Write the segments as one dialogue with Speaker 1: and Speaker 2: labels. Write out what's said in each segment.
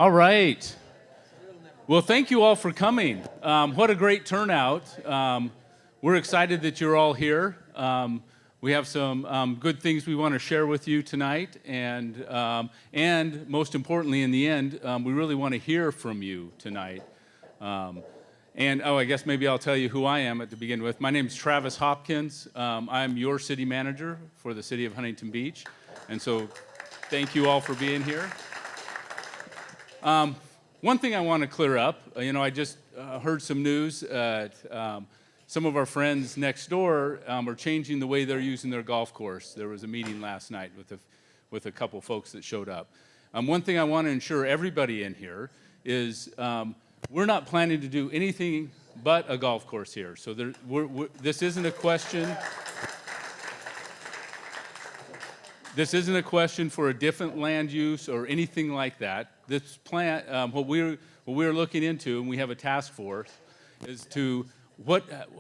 Speaker 1: All right. Well, thank you all for coming. What a great turnout. We're excited that you're all here. We have some good things we want to share with you tonight, and most importantly, in the end, we really want to hear from you tonight. I guess maybe I'll tell you who I am at the begin with. My name is Travis Hopkins. I'm your city manager for the city of Huntington Beach, and so thank you all for being here. One thing I want to clear up, I just heard some news that some of our friends next door are changing the way they're using their golf course. There was a meeting last night with a couple folks that showed up. One thing I want to ensure everybody in here is we're not planning to do anything but a golf course here. So this isn't a question. This isn't a question for a different land use or anything like that. This plan, what we're looking into, and we have a task force, is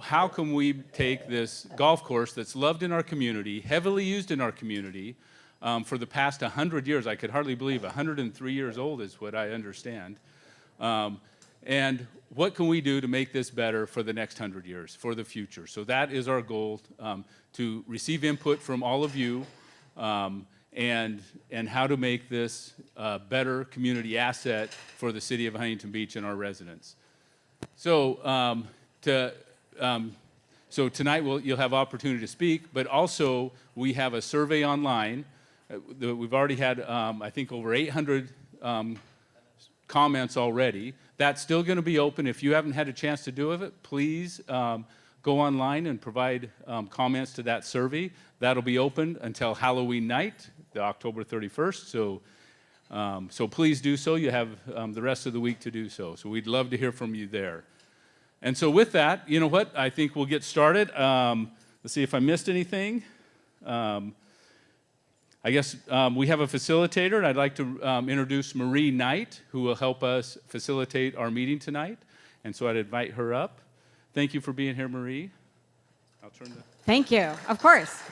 Speaker 1: how can we take this golf course that's loved in our community, heavily used in our community, for the past 100 years. I could hardly believe 103 years old is what I understand. And what can we do to make this better for the next 100 years, for the future? So that is our goal, to receive input from all of you, and how to make this a better community asset for the city of Huntington Beach and our residents. So tonight you'll have opportunity to speak, but also we have a survey online. We've already had, I think, over 800 comments already. That's still going to be open. If you haven't had a chance to do it, please go online and provide comments to that survey. That'll be open until Halloween night, the October 31st. So please do so. You have the rest of the week to do so. So we'd love to hear from you there. And so with that, you know what? I think we'll get started. Let's see if I missed anything. I guess we have a facilitator, and I'd like to introduce Marie Knight, who will help us facilitate our meeting tonight. And so I'd invite her up. Thank you for being here, Marie. I'll turn the...
Speaker 2: Thank you. Of course.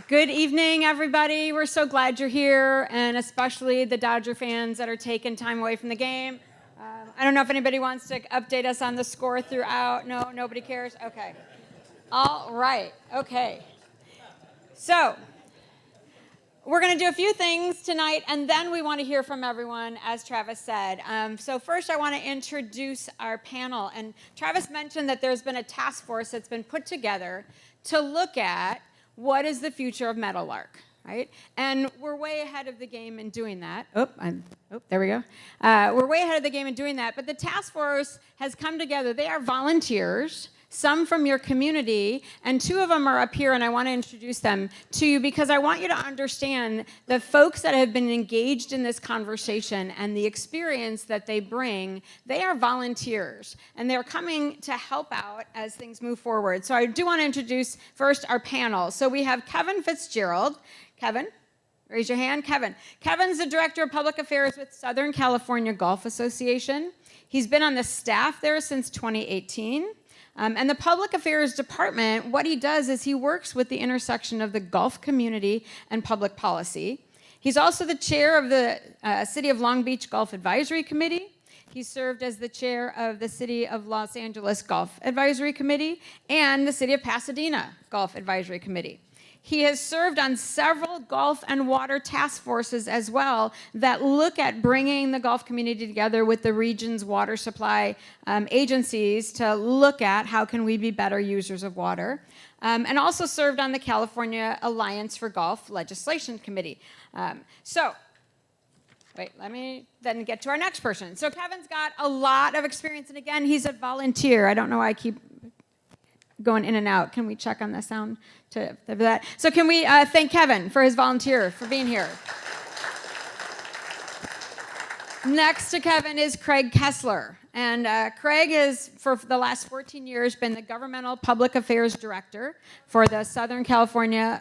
Speaker 2: Good evening, everybody. We're so glad you're here, and especially the Dodger fans that are taking time away from the game. I don't know if anybody wants to update us on the score throughout. No, nobody cares? Okay. All right. Okay. So we're going to do a few things tonight, and then we want to hear from everyone, as Travis said. So first, I want to introduce our panel. And Travis mentioned that there's been a task force that's been put together to look at what is the future of Meadowlark, right? And we're way ahead of the game in doing that. There we go. We're way ahead of the game in doing that. But the task force has come together. They are volunteers, some from your community, and two of them are up here, and I want to introduce them to you because I want you to understand the folks that have been engaged in this conversation and the experience that they bring. They are volunteers, and they're coming to help out as things move forward. So I do want to introduce first our panel. So we have Kevin Fitzgerald. Kevin, raise your hand. Kevin's the Director of Public Affairs with Southern California Golf Association. He's been on the staff there since 2018. And the Public Affairs Department, what he does is he works with the intersection of the golf community and public policy. He's also the chair of the City of Long Beach Golf Advisory Committee. He served as the chair of the City of Los Angeles Golf Advisory Committee and the City of Pasadena Golf Advisory Committee. He has served on several golf and water task forces as well that look at bringing the golf community together with the region's water supply agencies to look at how can we be better users of water, and also served on the California Alliance for Golf Legislation Committee. Let me then get to our next person. So Kevin's got a lot of experience, and again, he's a volunteer. I don't know why I keep going in and out. Can we check on the sound for that? So can we thank Kevin for his volunteer, for being here. Next to Kevin is Craig Kessler. And Craig has, for the last 14 years, been the Governmental Public Affairs Director for the Southern California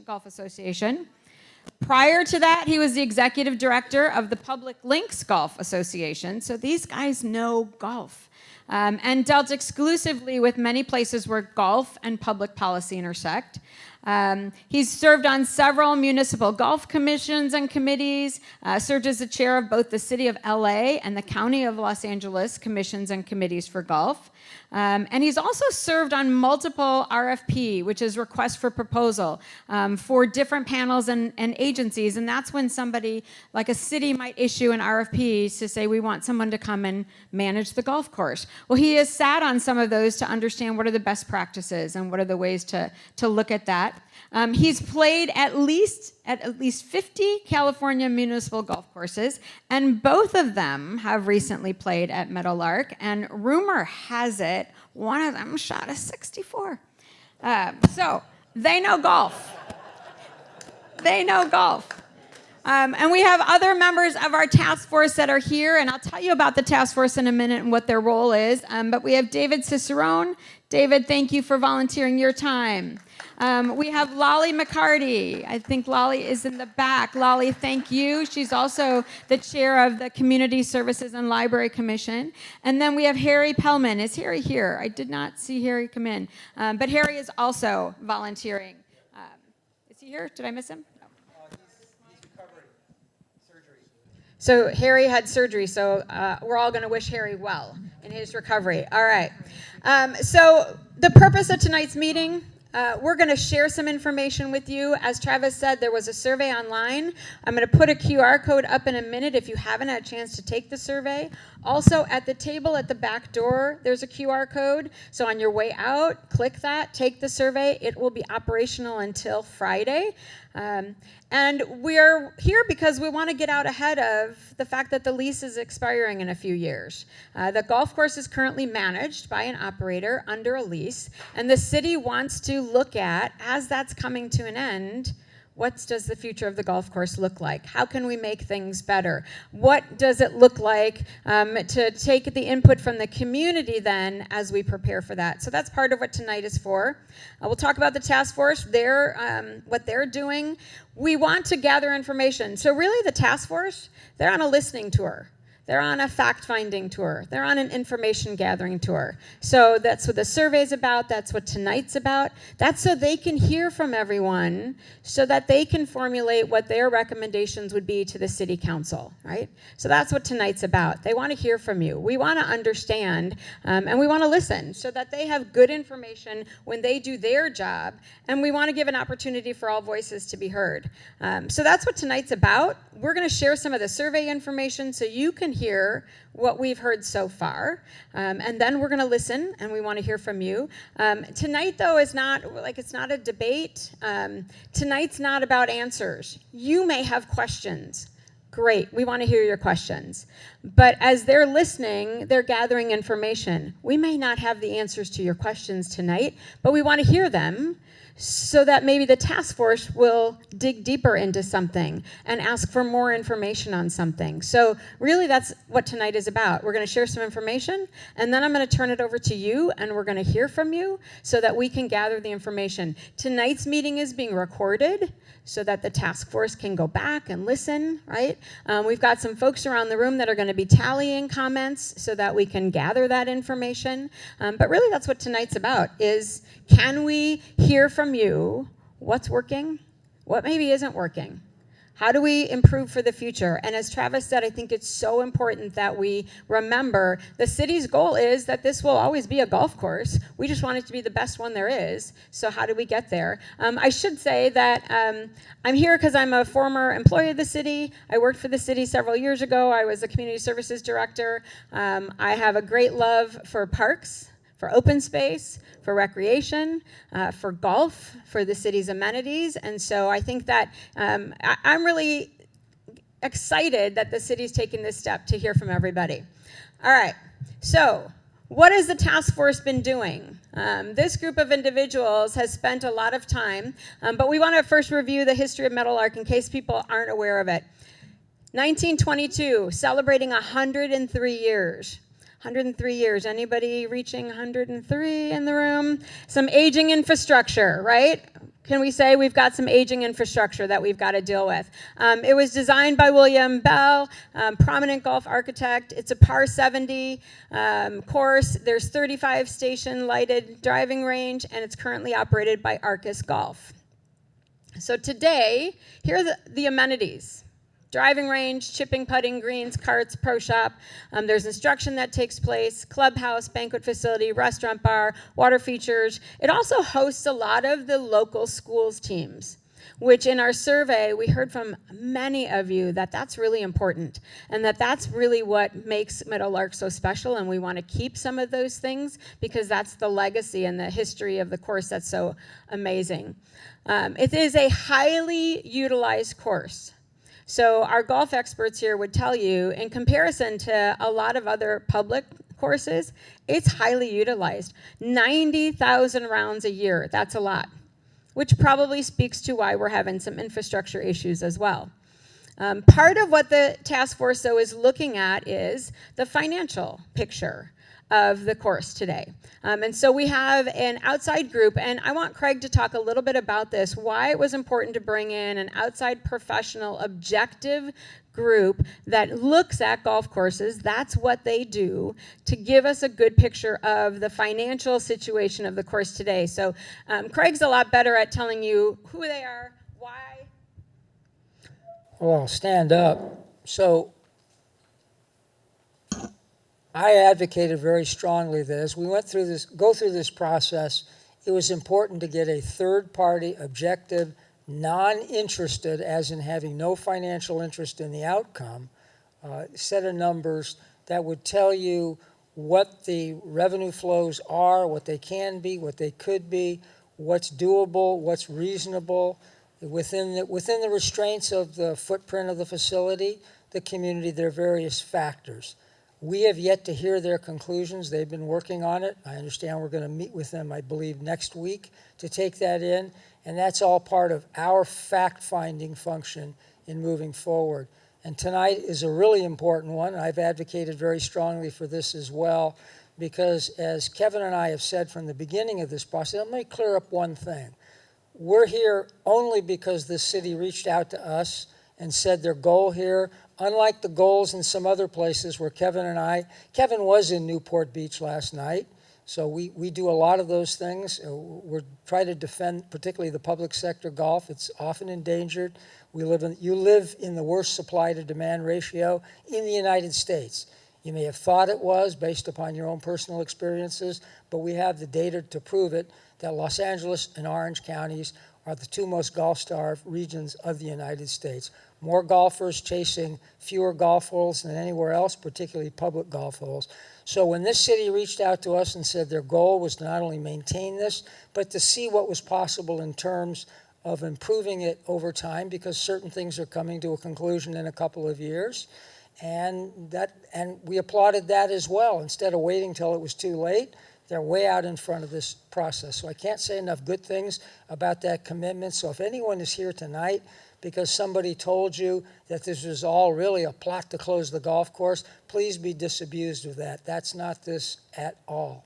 Speaker 2: Golf Association. Prior to that, he was the Executive Director of the Public Links Golf Association. So these guys know golf. and dealt exclusively with many places where golf and public policy intersect. He's served on several municipal golf commissions and committees, served as the chair of both the City of LA and the County of Los Angeles commissions and committees for golf. And he's also served on multiple RFP, which is request for proposal, for different panels and agencies. And that's when somebody, like a city, might issue an RFP to say, we want someone to come and manage the golf course. Well, he has sat on some of those to understand what are the best practices and what are the ways to look at that. He's played at least 50 California municipal golf courses, and both of them have recently played at Meadowlark, and rumor has it one of them shot a 64. So they know golf. They know golf. And we have other members of our task force that are here, and I'll tell you about the task force in a minute and what their role is. But we have David Cicerone. David, thank you for volunteering your time. We have Lolly McCarty. I think Lolly is in the back. Lolly, thank you. She's also the chair of the Community Services and Library Commission. And then we have Harry Pellman. Is Harry here? I did not see Harry come in. But Harry is also volunteering. Is he here? Did I miss him? No.
Speaker 3: He's recovering. Surgery.
Speaker 2: So Harry had surgery, so we're all going to wish Harry well in his recovery. All right. So the purpose of tonight's meeting, we're going to share some information with you. As Travis said, there was a survey online. I'm going to put a QR code up in a minute if you haven't had a chance to take the survey. Also, at the table at the back door, there's a QR code. So on your way out, click that, take the survey. It will be operational until Friday. And we're here because we want to get out ahead of the fact that the lease is expiring in a few years. The golf course is currently managed by an operator under a lease, and the city wants to look at, as that's coming to an end, what does the future of the golf course look like? How can we make things better? What does it look like to take the input from the community then as we prepare for that? So that's part of what tonight is for. We'll talk about the task force, what they're doing. We want to gather information. So really the task force, they're on a listening tour. They're on a fact-finding tour. They're on an information-gathering tour. So that's what the survey's about. That's what tonight's about. That's so they can hear from everyone so that they can formulate what their recommendations would be to the city council, right? So that's what tonight's about. They want to hear from you. We want to understand, and we want to listen so that they have good information when they do their job, and we want to give an opportunity for all voices to be heard. So that's what tonight's about. We're going to share some of the survey information so you can hear what we've heard so far, and then we're going to listen, and we want to hear from you. Tonight, though, is not it's not a debate. Tonight's not about answers. You may have questions. Great, we want to hear your questions. But as they're listening, they're gathering information. We may not have the answers to your questions tonight, but we want to hear them, so that maybe the task force will dig deeper into something and ask for more information on something. So really that's what tonight is about. We're going to share some information, and then I'm going to turn it over to you, and we're going to hear from you so that we can gather the information. Tonight's meeting is being recorded so that the task force can go back and listen, right? We've got some folks around the room that are going to be tallying comments so that we can gather that information. But really that's what tonight's about, is can we hear from you what's working, what maybe isn't working? How do we improve for the future? And as Travis said, I think it's so important that we remember the city's goal is that this will always be a golf course. We just want it to be the best one there is. So how do we get there? I should say that I'm here because I'm a former employee of the city. I worked for the city several years ago. I was a community services director. I have a great love for parks, for open space, for recreation, for golf, for the city's amenities. And so I think that I'm really excited that the city's taking this step to hear from everybody. All right, so what has the task force been doing? This group of individuals has spent a lot of time, but we want to first review the history of Meadowlark in case people aren't aware of it. 1922, celebrating 103 years. 103 years. Anybody reaching 103 in the room? Some aging infrastructure, right? can we say we've got some aging infrastructure that we've got to deal with. It was designed by William Bell, prominent golf architect. It's a par 70 course. There's 35 station lighted driving range, and it's currently operated by Arcus Golf. So today, here are the amenities. Driving range, chipping, putting, greens, carts, pro shop. There's instruction that takes place, clubhouse, banquet facility, restaurant bar, water features. It also hosts a lot of the local schools teams, which in our survey, we heard from many of you that that's really important and that that's really what makes Meadowlark so special, and we want to keep some of those things because that's the legacy and the history of the course that's so amazing. It is a highly utilized course. So our golf experts here would tell you, in comparison to a lot of other public courses, it's highly utilized. 90,000 rounds a year, that's a lot, which probably speaks to why we're having some infrastructure issues as well. Part of what the task force, though, is looking at is the financial picture of the course today. And so we have an outside group, and I want Craig to talk a little bit about this, why it was important to bring in an outside professional objective group that looks at golf courses, that's what they do, to give us a good picture of the financial situation of the course today. So Craig's a lot better at telling you who they are, why.
Speaker 4: Well, I'll stand up. So I advocated very strongly that as we go through this process, it was important to get a third-party, objective, non-interested, as in having no financial interest in the outcome, set of numbers that would tell you what the revenue flows are, what they can be, what they could be, what's doable, what's reasonable, within the restraints of the footprint of the facility, the community, their various factors. We have yet to hear their conclusions. They've been working on it. I understand we're going to meet with them, I believe, next week to take that in, and that's all part of our fact-finding function in moving forward. And tonight is a really important one. I've advocated very strongly for this as well, because as Kevin and I have said from the beginning of this process, let me clear up one thing. We're here only because this city reached out to us and said their goal here, unlike the goals in some other places where Kevin was in Newport Beach last night, so we do a lot of those things. We're trying to defend particularly the public sector golf. It's often endangered. You live in the worst supply to demand ratio in the United States. You may have thought it was based upon your own personal experiences, but we have the data to prove it, that Los Angeles and Orange counties are the two most golf-starved regions of the United States. More golfers chasing fewer golf holes than anywhere else, particularly public golf holes. So when this city reached out to us and said their goal was to not only maintain this, but to see what was possible in terms of improving it over time, because certain things are coming to a conclusion in a couple of years. And we applauded that as well. Instead of waiting till it was too late, they're way out in front of this process. So I can't say enough good things about that commitment. So if anyone is here tonight because somebody told you that this was all really a plot to close the golf course, please be disabused of that. That's not this at all.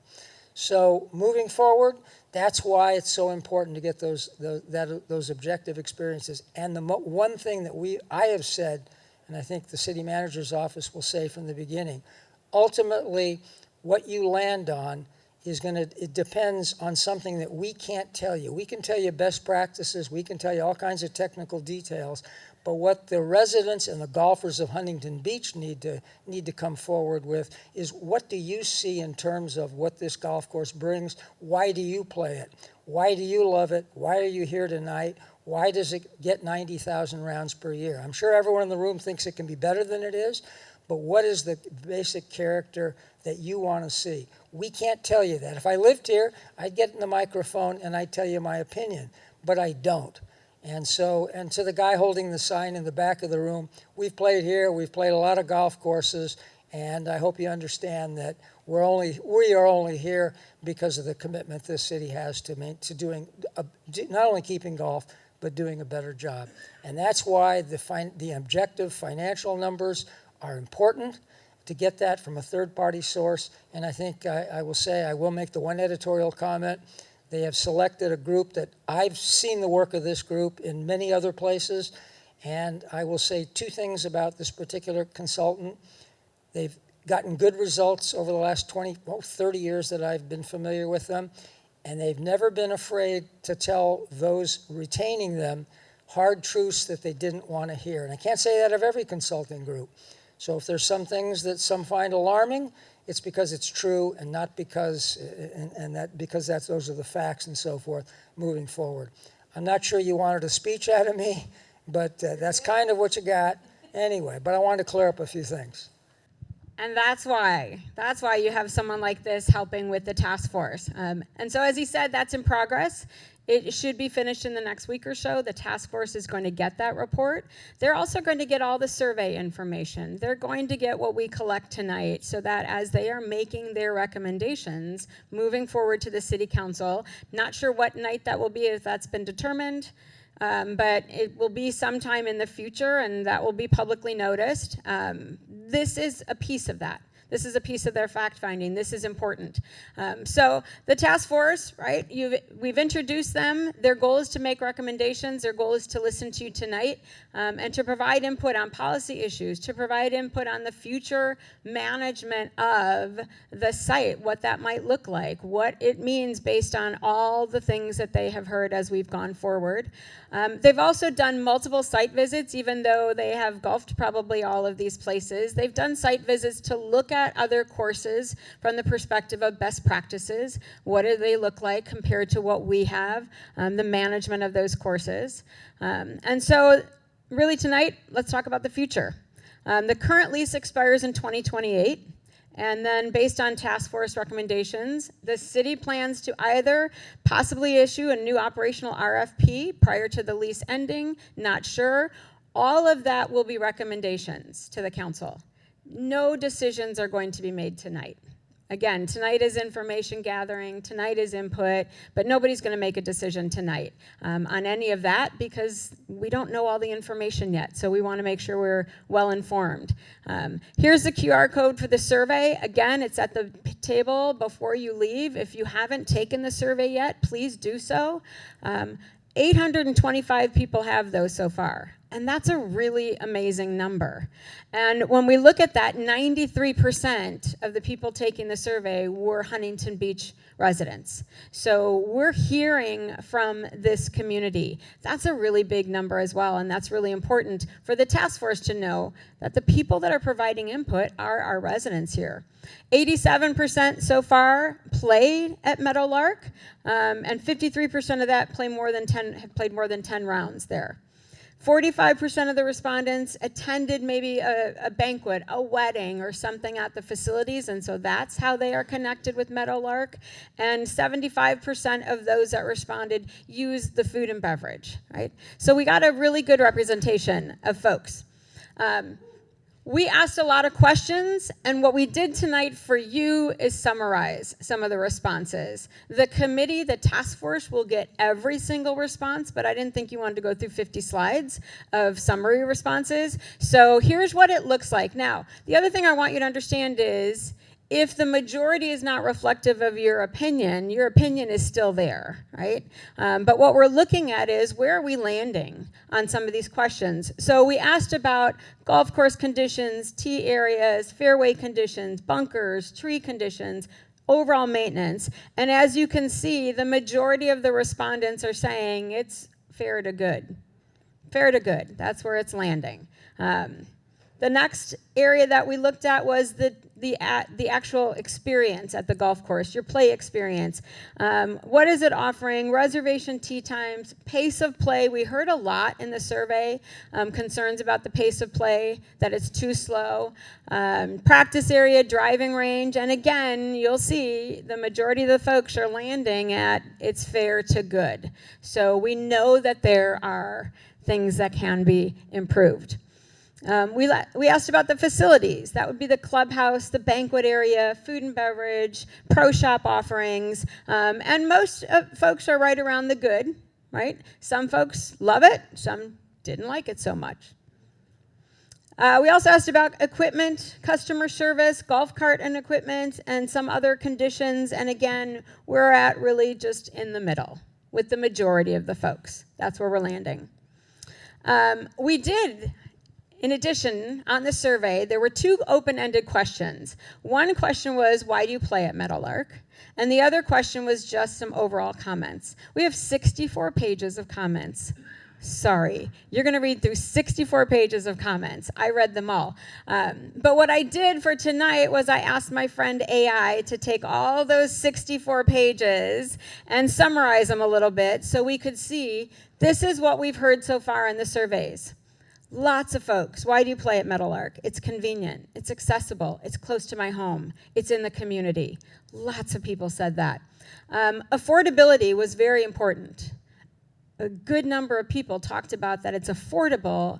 Speaker 4: So moving forward, that's why it's so important to get those objective experiences. And the one thing that I have said, and I think the city manager's office will say from the beginning, ultimately what you land on it depends on something that we can't tell you. We can tell you best practices, we can tell you all kinds of technical details, but what the residents and the golfers of Huntington Beach need to come forward with is, what do you see in terms of what this golf course brings? Why do you play it? Why do you love it? Why are you here tonight? Why does it get 90,000 rounds per year? I'm sure everyone in the room thinks it can be better than it is, but what is the basic character that you want to see? We can't tell you that. If I lived here, I'd get in the microphone and I'd tell you my opinion, but I don't. And to the guy holding the sign in the back of the room, we've played here, we've played a lot of golf courses, and I hope you understand that we are only here because of the commitment this city has to doing not only keeping golf, but doing a better job. And that's why the objective financial numbers are important, to get that from a third-party source. And I think I will make the one editorial comment They have selected a group that I've seen the work of this group in many other places, and I will say two things about this particular consultant. They've gotten good results over the last 30 years that I've been familiar with them, and they've never been afraid to tell those retaining them hard truths that they didn't want to hear. And I can't say that of every consulting group. So if there's some things that some find alarming, it's because it's true and not because, because those are the facts and so forth moving forward. I'm not sure you wanted a speech out of me, but that's kind of what you got anyway. But I wanted to clear up a few things.
Speaker 2: And that's why you have someone like this helping with the task force. And so as he said, that's in progress. It should be finished in the next week or so. The task force is going to get that report. They're also going to get all the survey information. They're going to get what we collect tonight so that as they are making their recommendations, moving forward to the city council, not sure what night that will be if that's been determined, but it will be sometime in the future and that will be publicly noticed. This is a piece of that. This is a piece of their fact finding. This is important. So the task force, right, we've introduced them. Their goal is to make recommendations. Their goal is to listen to you tonight and to provide input on policy issues, to provide input on the future management of the site, what that might look like, what it means based on all the things that they have heard as we've gone forward. They've also done multiple site visits, even though they have golfed probably all of these places. They've done site visits to look at other courses from the perspective of best practices. What do they look like compared to what we have, the management of those courses. And so really tonight, let's talk about the future. The current lease expires in 2028. And then based on task force recommendations, the city plans to either possibly issue a new operational RFP prior to the lease ending, not sure. All of that will be recommendations to the council. No decisions are going to be made tonight. Again, tonight is information gathering, tonight is input, but nobody's going to make a decision tonight on any of that because we don't know all the information yet, so we want to make sure we're well informed. Here's the QR code for the survey. Again, it's at the table before you leave. If you haven't taken the survey yet, please do so. 825 people have those so far. And that's a really amazing number. And when we look at that, 93% of the people taking the survey were Huntington Beach residents. So we're hearing from this community. That's a really big number as well, and that's really important for the task force to know that the people that are providing input are our residents here. 87% so far played at Meadowlark, and 53% of that have played more than 10 rounds there. 45% of the respondents attended maybe a banquet, a wedding, or something at the facilities, and so that's how they are connected with Meadowlark. And 75% of those that responded used the food and beverage, right? So we got a really good representation of folks. We asked a lot of questions, and what we did tonight for you is summarize some of the responses. The committee, the task force, will get every single response, but I didn't think you wanted to go through 50 slides of summary responses. So here's what it looks like. Now, the other thing I want you to understand is if the majority is not reflective of your opinion is still there, right? But what we're looking at is where are we landing on some of these questions. So we asked about golf course conditions, tee areas, fairway conditions, bunkers, tree conditions, overall maintenance. And as you can see, the majority of the respondents are saying it's fair to good. Fair to good, that's where it's landing. The next area that we looked at was the actual experience at the golf course, your play experience. What is it offering? Reservation tee times, pace of play. We heard a lot in the survey, concerns about the pace of play, that it's too slow. Practice area, driving range, and again, you'll see the majority of the folks are landing at it's fair to good. So we know that there are things that can be improved. We asked about the facilities. That would be the clubhouse, the banquet area, food and beverage, pro shop offerings, and most folks are right around the good, right? Some folks love it, some didn't like it so much. We also asked about equipment, customer service, golf cart and equipment, and some other conditions. And again, we're at really just in the middle with the majority of the folks. That's where we're landing. We did, in addition, on the survey, there were 2 open-ended questions. One question was, why do you play at Meadowlark? And the other question was just some overall comments. We have 64 pages of comments. Sorry, you're going to read through 64 pages of comments. I read them all. But what I did for tonight was I asked my friend AI to take all those 64 pages and summarize them a little bit so we could see this is what we've heard so far in the surveys. Lots of folks. Why do you play at Meadowlark? It's convenient. It's accessible. It's close to my home. It's in the community. Lots of people said that. Affordability was very important. A good number of people talked about that it's affordable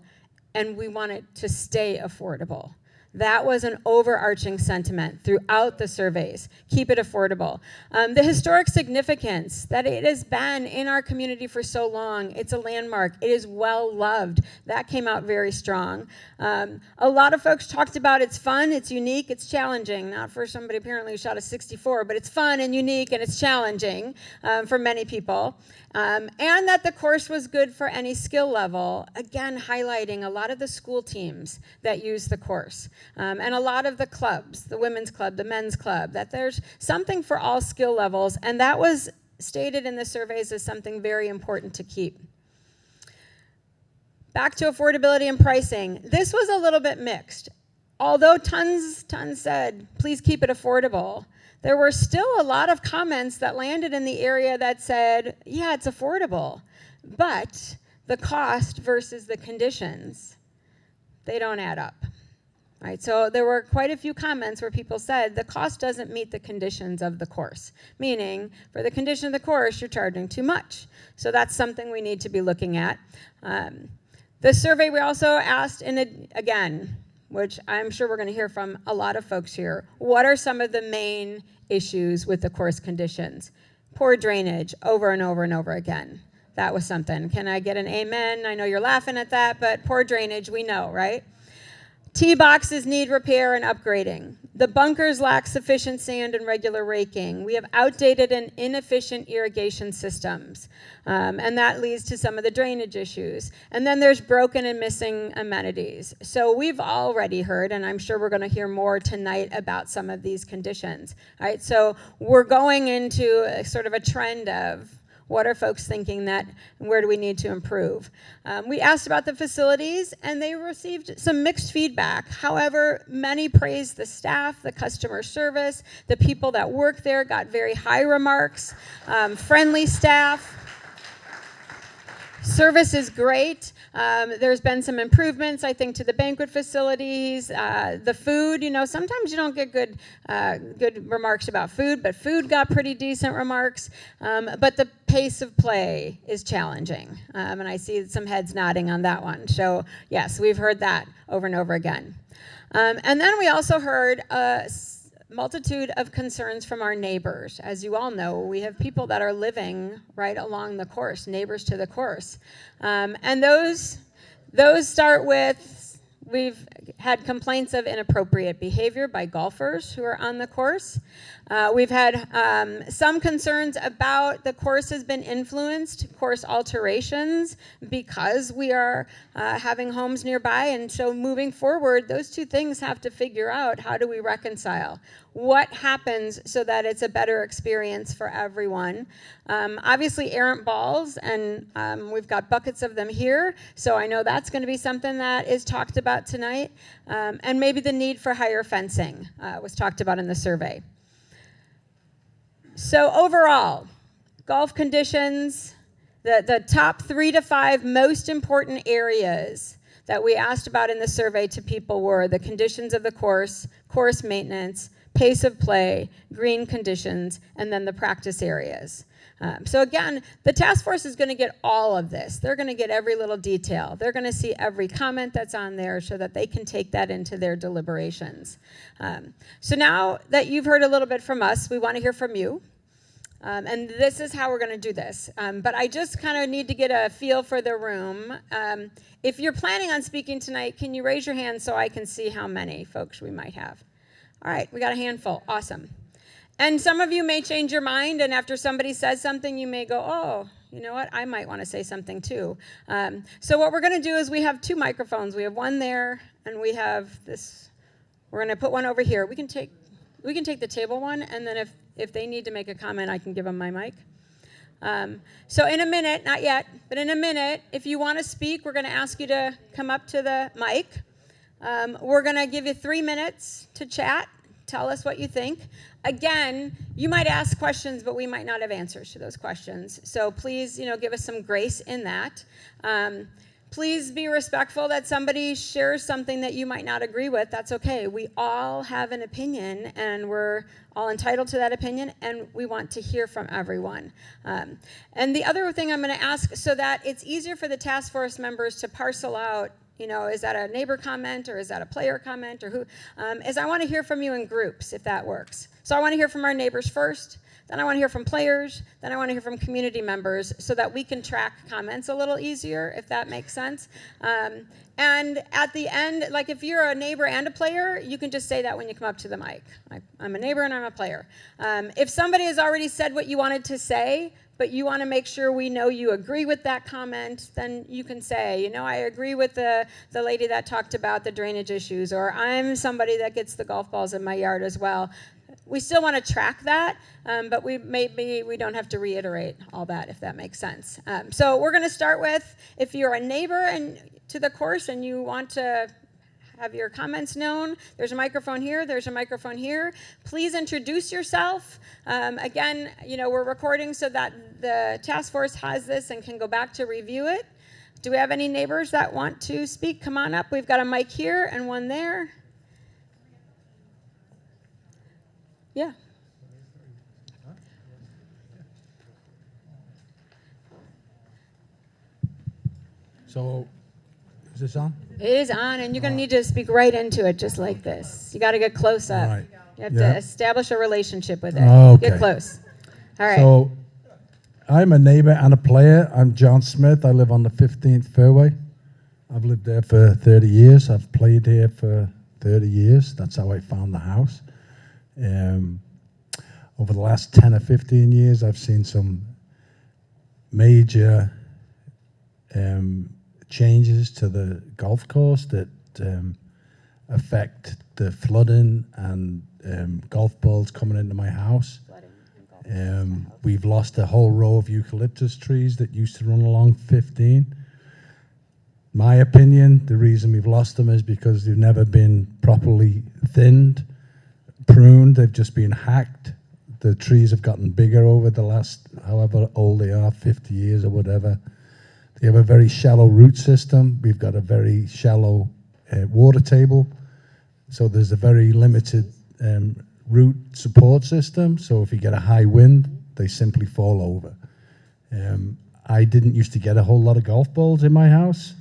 Speaker 2: and we want it to stay affordable. That was an overarching sentiment throughout the surveys. Keep it affordable. The historic significance that it has been in our community for so long. It's a landmark. It is well loved. That came out very strong. A lot of folks talked about it's fun, it's unique, it's challenging. Not for somebody apparently who shot a 64, but it's fun and unique and it's challenging for many people. And that the course was good for any skill level, again, highlighting a lot of the school teams that use the course. And a lot of the clubs, the women's club, the men's club, that there's something for all skill levels, and that was stated in the surveys as something very important to keep. Back to affordability and pricing. This was a little bit mixed. Although tons said, please keep it affordable, there were still a lot of comments that landed in the area that said, yeah, it's affordable, but the cost versus the conditions, they don't add up. Right, so there were quite a few comments where people said the cost doesn't meet the conditions of the course, meaning for the condition of the course, you're charging too much. So that's something we need to be looking at. The survey we also asked, again, which I'm sure we're going to hear from a lot of folks here, what are some of the main issues with the course conditions? Poor drainage, over and over and over again. That was something. Can I get an amen? I know you're laughing at that, but poor drainage, we know, right? Tee boxes need repair and upgrading. The bunkers lack sufficient sand and regular raking. We have outdated and inefficient irrigation systems, and that leads to some of the drainage issues. And then there's broken and missing amenities. So we've already heard, and I'm sure we're going to hear more tonight about some of these conditions. All right, so we're going into a sort of a trend of what are folks thinking that, where do we need to improve? We asked about the facilities, and they received some mixed feedback. However, many praised the staff, the customer service, the people that work there got very high remarks, friendly staff. Service is great. There's been some improvements, I think, to the banquet facilities. The food, you know, sometimes you don't get good remarks about food, but food got pretty decent remarks. But the pace of play is challenging. And I see some heads nodding on that one. So, yes, we've heard that over and over again. And then we also heard multitude of concerns from our neighbors. As you all know, we have people that are living right along the course, neighbors to the course. And those start with, we've had complaints of inappropriate behavior by golfers who are on the course. We've had some concerns about the course has been influenced, course alterations, because we are having homes nearby. And so moving forward, those two things have to figure out, how do we reconcile? What happens so that it's a better experience for everyone? Obviously, errant balls, and we've got buckets of them here, so I know that's going to be something that is talked about tonight. And maybe the need for higher fencing was talked about in the survey. So overall, golf conditions, the top 3 to 5 most important areas that we asked about in the survey to people were the conditions of the course, course maintenance, pace of play, green conditions, and then the practice areas. So again, the task force is going to get all of this. They're going to get every little detail. They're going to see every comment that's on there so that they can take that into their deliberations. So now that you've heard a little bit from us, we want to hear from you. And this is how we're going to do this. But I just kind of need to get a feel for the room. If you're planning on speaking tonight, can you raise your hand so I can see how many folks we might have? All right, we got a handful. Awesome. And some of you may change your mind, and after somebody says something, you may go, oh, you know what, I might want to say something too. So what we're going to do is we have 2 microphones. We have one there, and we have this. We're going to put one over here. We can take the table one, and then if they need to make a comment, I can give them my mic. So in a minute, not yet, but in a minute, if you want to speak, we're going to ask you to come up to the mic. We're going to give you 3 minutes to chat. Tell us what you think. Again, you might ask questions, but we might not have answers to those questions. So please, give us some grace in that. Please be respectful that somebody shares something that you might not agree with. That's okay. We all have an opinion, and we're all entitled to that opinion, and we want to hear from everyone. And the other thing I'm going to ask, so that it's easier for the task force members to parcel out, is that a neighbor comment or is that a player comment or who, is I want to hear from you in groups, if that works. So I want to hear from our neighbors first, then I want to hear from players, then I want to hear from community members so that we can track comments a little easier, if that makes sense. And at the end, like if you're a neighbor and a player, you can just say that when you come up to the mic. I'm a neighbor and I'm a player. If somebody has already said what you wanted to say, but you want to make sure we know you agree with that comment, then you can say, I agree with the lady that talked about the drainage issues, or I'm somebody that gets the golf balls in my yard as well. We still want to track that, but maybe we don't have to reiterate all that, if that makes sense. So we're going to start with, if you're a neighbor to the course and you want to have your comments known, there's a microphone here, there's a microphone here. Please introduce yourself. Again, we're recording so that the task force has this and can go back to review it. Do we have any neighbors that want to speak? Come on up. We've got a mic here and one there. Yeah.
Speaker 5: So, is this on?
Speaker 2: It is on, and you're going to need to speak right into it, just like this. You got to get close up.
Speaker 5: Right.
Speaker 2: You have
Speaker 5: Yeah.
Speaker 2: to establish a relationship with it.
Speaker 5: Okay.
Speaker 2: Get close. All right.
Speaker 5: So, I'm a neighbor and a player. I'm John Smith. I live on the 15th fairway. I've lived there for 30 years. I've played here for 30 years. That's how I found the house. Over the last 10 or 15 years, I've seen some major changes to the golf course that affect the flooding and golf balls coming into my house. We've lost a whole row of eucalyptus trees that used to run along 15. My opinion, the reason we've lost them is because they've never been properly thinned, pruned, they've just been hacked. The trees have gotten bigger over the last, however old they are, 50 years or whatever. They have a very shallow root system. We've got a very shallow water table. So there's a very limited root support system. So if you get a high wind, they simply fall over. I didn't used to get a whole lot of golf balls in my house,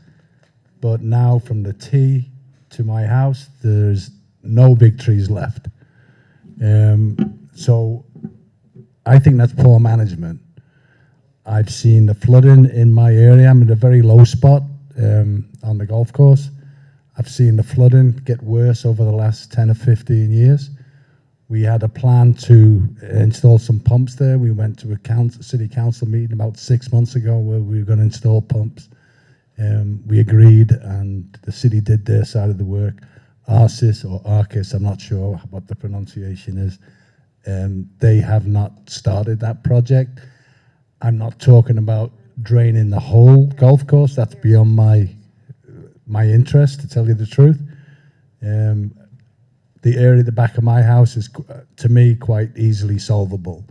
Speaker 5: but now from the tee to my house, there's no big trees left. So I think that's poor management. I've seen the flooding in my area. I'm in a very low spot on the golf course. I've seen the flooding get worse over the last 10 or 15 years. We had a plan to install some pumps there. We went to a city council meeting about 6 months ago where we were going to install pumps. We agreed, and the city did their side of the work. Arcis or Arcis, I'm not sure what the pronunciation is. They have not started that project. I'm not talking about draining the whole golf course. That's beyond my interest, to tell you the truth. The area at the back of my house is, to me, quite easily solvable.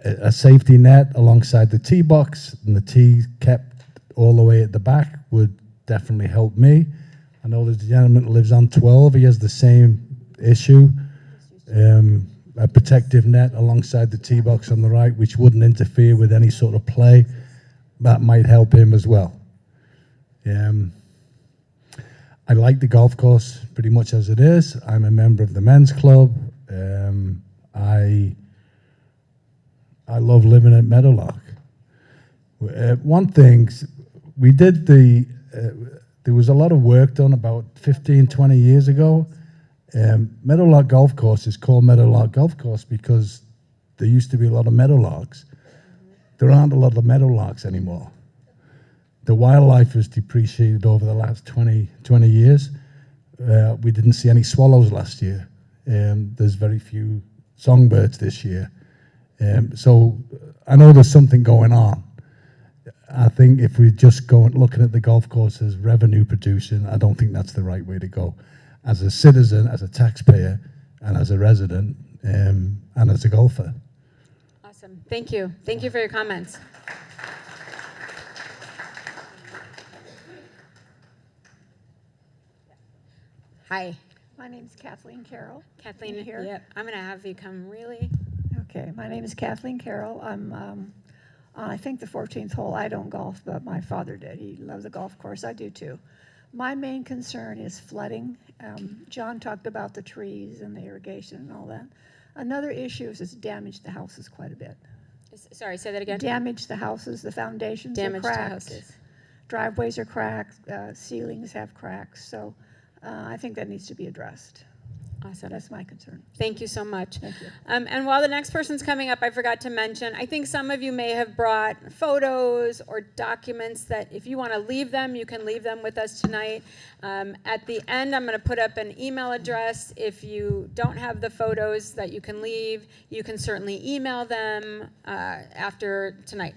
Speaker 5: A safety net alongside the tee box and the tee kept all the way at the back would definitely help me. I know there's a gentleman that lives on 12. He has the same issue. A protective net alongside the tee box on the right, which wouldn't interfere with any sort of play. That might help him as well. I like the golf course pretty much as it is. I'm a member of the men's club. I love living at Meadowlark. One thing, we did there was a lot of work done about 15, 20 years ago. Meadowlark Golf Course is called Meadowlark Golf Course because there used to be a lot of meadowlarks. There aren't a lot of meadowlarks anymore. The wildlife has depreciated over the last 20 years. We didn't see any swallows last year. There's very few songbirds this year. So I know there's something going on. I think if we just go and looking at the golf course as revenue producing, I don't think that's the right way to go. As a citizen, as a taxpayer, and as a resident, and as a golfer.
Speaker 2: Awesome. Thank you. Thank you for your comments. Hi,
Speaker 6: My name's Kathleen Carroll.
Speaker 2: Kathleen.
Speaker 6: Can you hear?
Speaker 2: Yep. I'm going to have you come really.
Speaker 6: Okay, my name is Kathleen Carroll. I'm on, I think, the 14th hole. I don't golf, but my father did. He loves the golf course. I do too. My main concern is flooding. John talked about the trees and the irrigation and all that. Another issue is it's damaged the houses quite a bit.
Speaker 2: Sorry, say that again.
Speaker 6: Damaged the houses, the foundations
Speaker 2: Damage
Speaker 6: are
Speaker 2: to
Speaker 6: cracked.
Speaker 2: houses.
Speaker 6: Driveways are cracked, ceilings have cracks. So I think that needs to be addressed.
Speaker 2: Awesome.
Speaker 6: That's my concern.
Speaker 2: Thank you so much.
Speaker 6: Thank you.
Speaker 2: And while the next person's coming up, I forgot to mention, I think some of you may have brought photos or documents that if you want to leave them, you can leave them with us tonight. At the end, I'm going to put up an email address. If you don't have the photos that you can leave, you can certainly email them after tonight.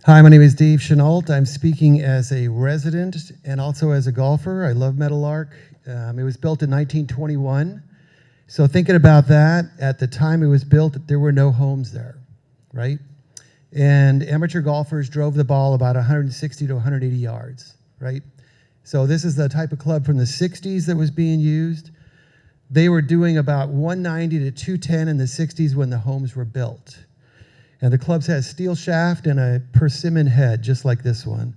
Speaker 3: Hi, my name is Dave Chenault. I'm speaking as a resident and also as a golfer. I love Meadowlark. It was built in 1921. So thinking about that, at the time it was built, there were no homes there, right? And amateur golfers drove the ball about 160 to 180 yards, right? So this is the type of club from the 60s that was being used. They were doing about 190 to 210 in the 60s when the homes were built. And the clubs has steel shaft and a persimmon head, just like this one.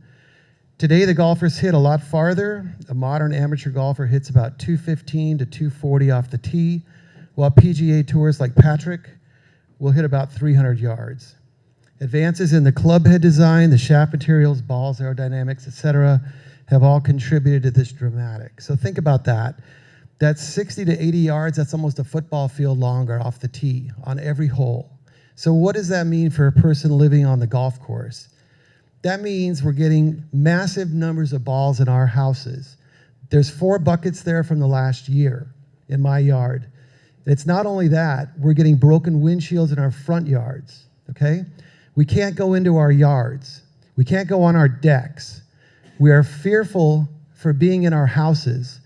Speaker 3: Today, the golfers hit a lot farther. A modern amateur golfer hits about 215 to 240 off the tee, while PGA tours like Patrick will hit about 300 yards. Advances in the club head design, the shaft materials, balls, aerodynamics, etc., have all contributed to this dramatic. So think about that. That's 60 to 80 yards. That's almost a football field longer off the tee on every hole. So what does that mean for a person living on the golf course? That means we're getting massive numbers of balls in our houses. There's 4 buckets there from the last year in my yard. And it's not only that, we're getting broken windshields in our front yards, okay? We can't go into our yards. We can't go on our decks. We are fearful for being in our houses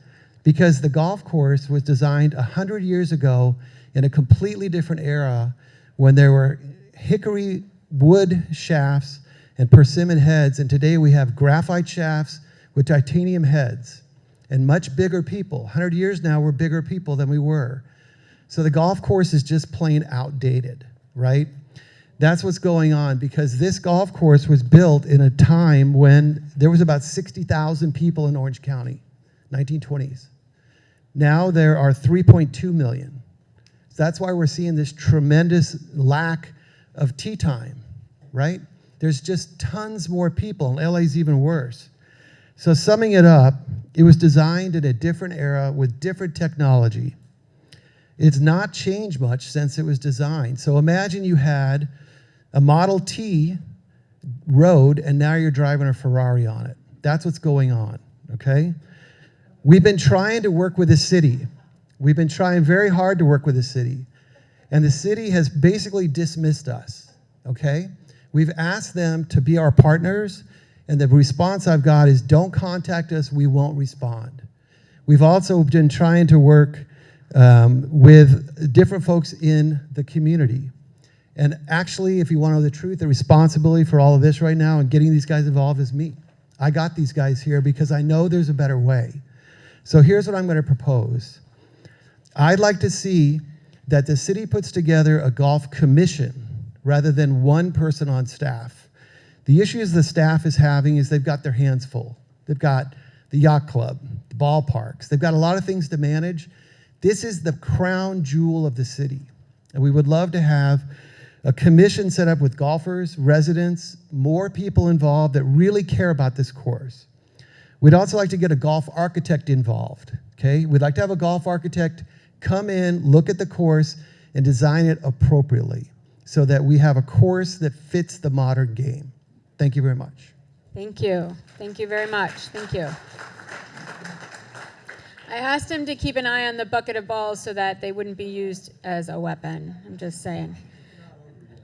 Speaker 3: because the golf course was designed 100 years ago in a completely different era when there were hickory wood shafts and persimmon heads, and today we have graphite shafts with titanium heads and much bigger people. 100 years now, we're bigger people than we were. So the golf course is just plain outdated, right? That's what's going on because this golf course was built in a time when there was about 60,000 people in Orange County, 1920s. Now there are 3.2 million. So that's why we're seeing this tremendous lack of tee time, right? There's just tons more people, and LA's even worse. So summing it up, it was designed in a different era with different technology. It's not changed much since it was designed. So imagine you had a Model T road, and now you're driving a Ferrari on it. That's what's going on, okay? We've been trying to work with the city. We've been trying very hard to work with the city. And the city has basically dismissed us, okay? We've asked them to be our partners, and the response I've got is, don't contact us, we won't respond. We've also been trying to work with different folks in the community. And actually, if you want to know the truth, the responsibility for all of this right now and getting these guys involved is me. I got these guys here because I know there's a better way. So here's what I'm going to propose. I'd like to see that the city puts together a golf commission rather than one person on staff. The issues the staff is having is they've got their hands full. They've got the yacht club, the ballparks. They've got a lot of things to manage. This is the crown jewel of the city. And we would love to have a commission set up with golfers, residents, more people involved that really care about this course. We'd also like to get a golf architect involved, okay? We'd like to have a golf architect come in, look at the course, and design it appropriately so that we have a course that fits the modern game. Thank you very much.
Speaker 2: Thank you. Thank you very much. Thank you. I asked him to keep an eye on the bucket of balls so that they wouldn't be used as a weapon. I'm just saying.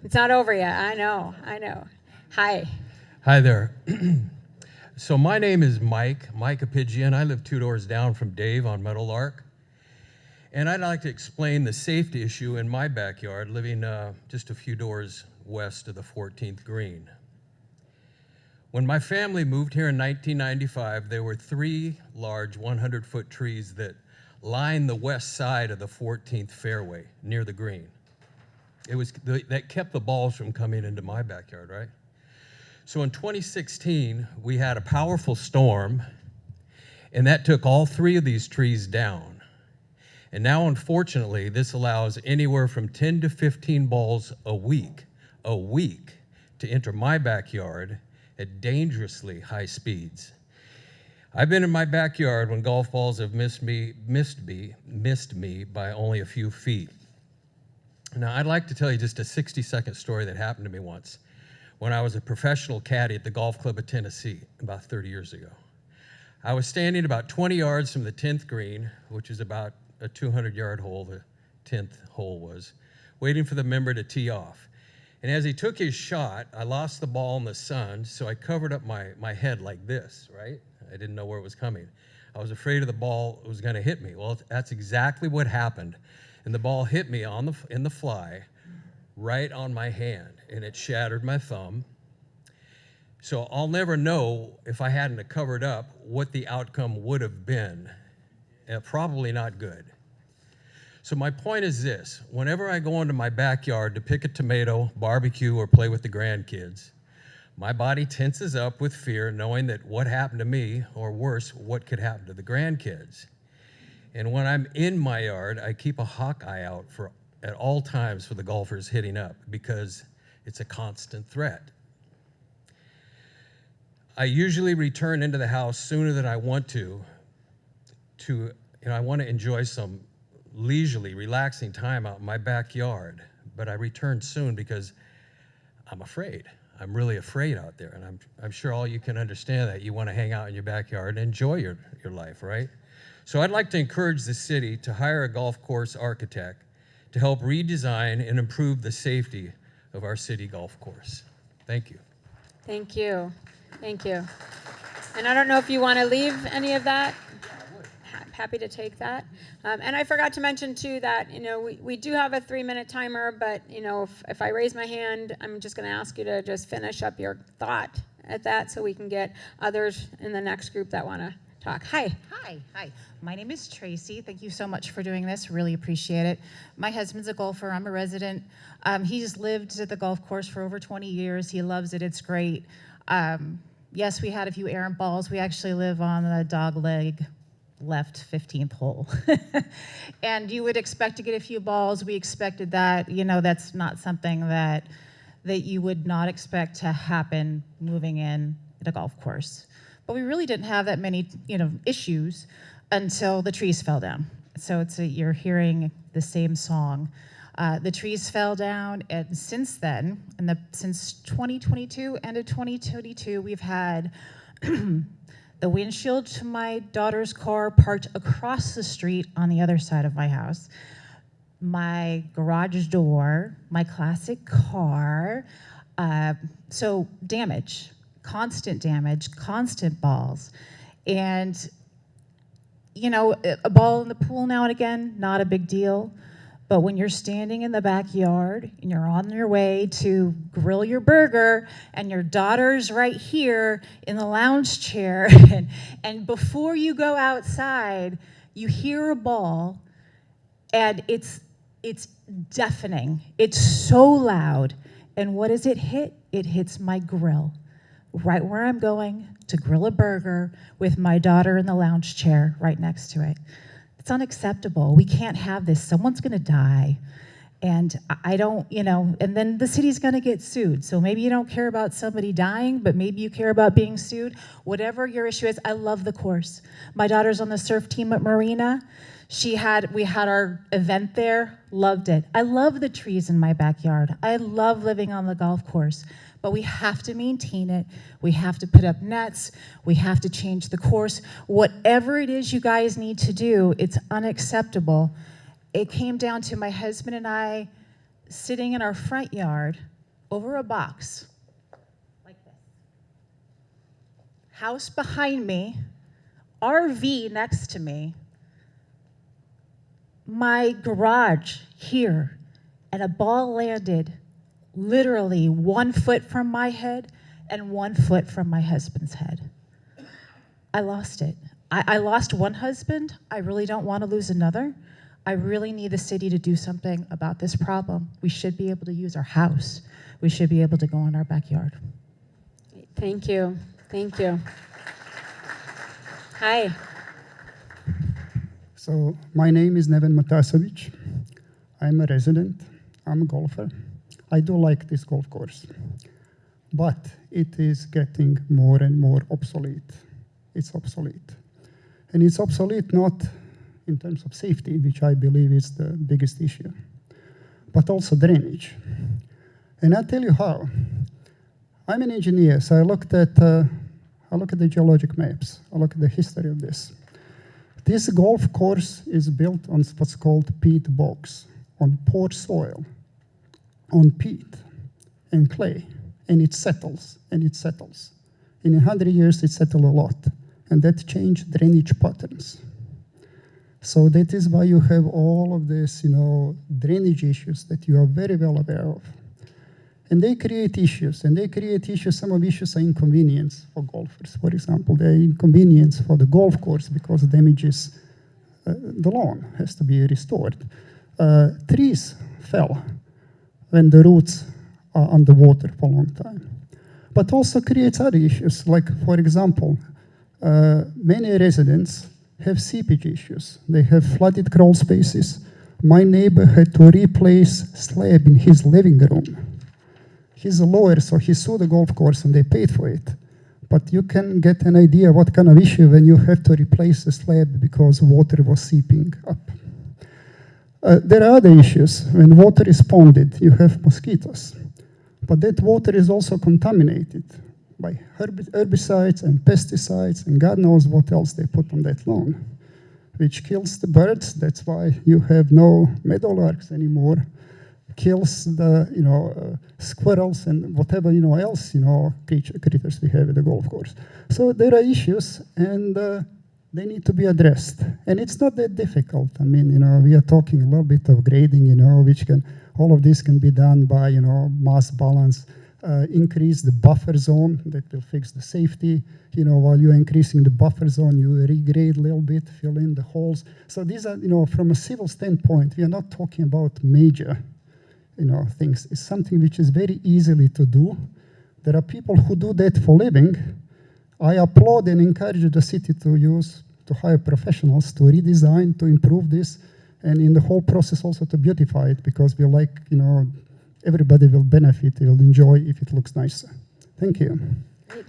Speaker 2: It's not over yet. I know. Hi.
Speaker 7: Hi there. So my name is Mike Apigian. I live 2 doors down from Dave on Meadowlark. And I'd like to explain the safety issue in my backyard, living just a few doors west of the 14th green. When my family moved here in 1995, there were 3 large 100-foot trees that lined the west side of the 14th fairway near the green. That kept the balls from coming into my backyard, right? So in 2016, we had a powerful storm, and that took all 3 of these trees down. And now, unfortunately, this allows anywhere from 10 to 15 balls a week to enter my backyard at dangerously high speeds. I've been in my backyard when golf balls have missed me by only a few feet. Now, I'd like to tell you just a 60-second story that happened to me once when I was a professional caddy at the Golf Club of Tennessee about 30 years ago. I was standing about 20 yards from the 10th green, which is about a 200-yard hole, the 10th hole was, waiting for the member to tee off. And as he took his shot, I lost the ball in the sun, so I covered up my head like this, right? I didn't know where it was coming. I was afraid of the ball was going to hit me. Well, that's exactly what happened. And the ball hit me in the fly right on my hand, and it shattered my thumb. So I'll never know, if I hadn't covered up, what the outcome would have been. Probably not good. So my point is this: whenever I go into my backyard to pick a tomato, barbecue, or play with the grandkids, my body tenses up with fear, knowing that what happened to me, or worse, what could happen to the grandkids. And when I'm in my yard, I keep a hawk eye out at all times for the golfers hitting up, because it's a constant threat. I usually return into the house sooner than I want to I want to enjoy some leisurely, relaxing time out in my backyard, but I return soon because I'm afraid. I'm really afraid out there, and I'm sure all you can understand that. You want to hang out in your backyard and enjoy your life, right? So I'd like to encourage the city to hire a golf course architect to help redesign and improve the safety of our city golf course. Thank you.
Speaker 2: Thank you. Thank you. And I don't know if you want to leave any of that. Happy to take that. And I forgot to mention too that, we do have a 3-minute timer, but if I raise my hand, I'm just going to ask you to just finish up your thought at that so we can get others in the next group that want to talk. Hi.
Speaker 8: Hi. My name is Tracy. Thank you so much for doing this. Really appreciate it. My husband's a golfer. I'm a resident. He's lived at the golf course for over 20 years. He loves it. It's great. Yes, we had a few errant balls. We actually live on the dog leg left 15th hole. And you would expect to get a few balls. We expected that. That's not something that you would not expect to happen moving in at a golf course. But we really didn't have that many, issues until the trees fell down. So you're hearing the same song. The trees fell down, and since then, since 2022, end of 2022, we've had the windshield to my daughter's car parked across the street on the other side of my house, my garage door, my classic car. So damage, constant balls. And, a ball in the pool now and again, not a big deal. But when you're standing in the backyard and you're on your way to grill your burger and your daughter's right here in the lounge chair, and before you go outside, you hear a ball, and it's deafening. It's so loud. And what does it hit? It hits my grill, right where I'm going to grill a burger with my daughter in the lounge chair right next to it. It's unacceptable. We can't have this. Someone's going to die. And I don't, and then the city's going to get sued. So maybe you don't care about somebody dying, but maybe you care about being sued. Whatever your issue is, I love the course. My daughter's on the surf team at Marina. We had our event there, loved it. I love the trees in my backyard. I love living on the golf course, but we have to maintain it. We have to put up nets. We have to change the course. Whatever it is you guys need to do, it's unacceptable. It came down to my husband and I sitting in our front yard over a box like this. House behind me, RV next to me, my garage here, and a ball landed literally 1 foot from my head and 1 foot from my husband's head. I lost it. I lost one husband. I really don't want to lose another. I really need the city to do something about this problem. We should be able to use our house. We should be able to go in our backyard.
Speaker 2: Thank you. Thank you. Hi.
Speaker 9: So my name is Neven Matasovic. I'm a resident. I'm a golfer. I do like this golf course, but it is getting more and more obsolete. It's obsolete. And it's obsolete not in terms of safety, which I believe is the biggest issue, but also drainage. And I'll tell you how. I'm an engineer, so I look at the geologic maps. I look at the history of this. This golf course is built on what's called peat bogs, on poor soil, on peat and clay, and it settles, and it settles. In 100 years, it settled a lot, and that changed drainage patterns. So that is why you have all of this, drainage issues that you are very well aware of. And they create issues, some of issues are inconvenience for golfers. For example, they're inconvenience for the golf course because damages the lawn, has to be restored. Trees fell when the roots are underwater for a long time. But also creates other issues, like, for example, many residents have seepage issues. They have flooded crawl spaces. My neighbor had to replace slab in his living room. He's a lawyer, so he sued the golf course and they paid for it. But you can get an idea what kind of issue when you have to replace the slab because water was seeping up. There are other issues. When water is ponded, you have mosquitoes. But that water is also contaminated by herbicides and pesticides and God knows what else they put on that lawn, which kills the birds. That's why you have no meadowlarks anymore. Kills the squirrels and whatever else critters we have at the golf course. So there are issues and they need to be addressed. And it's not that difficult. I mean, we are talking a little bit of grading, all of this can be done by mass balance. Increase the buffer zone, that will fix the safety. While you're increasing the buffer zone, you regrade a little bit, fill in the holes. So these are, from a civil standpoint, we are not talking about major, things. It's something which is very easily to do. There are people who do that for a living. I applaud and encourage the city to hire professionals to redesign, to improve this, and in the whole process also to beautify it, because we like, everybody will benefit, will enjoy if it looks nicer. Thank you.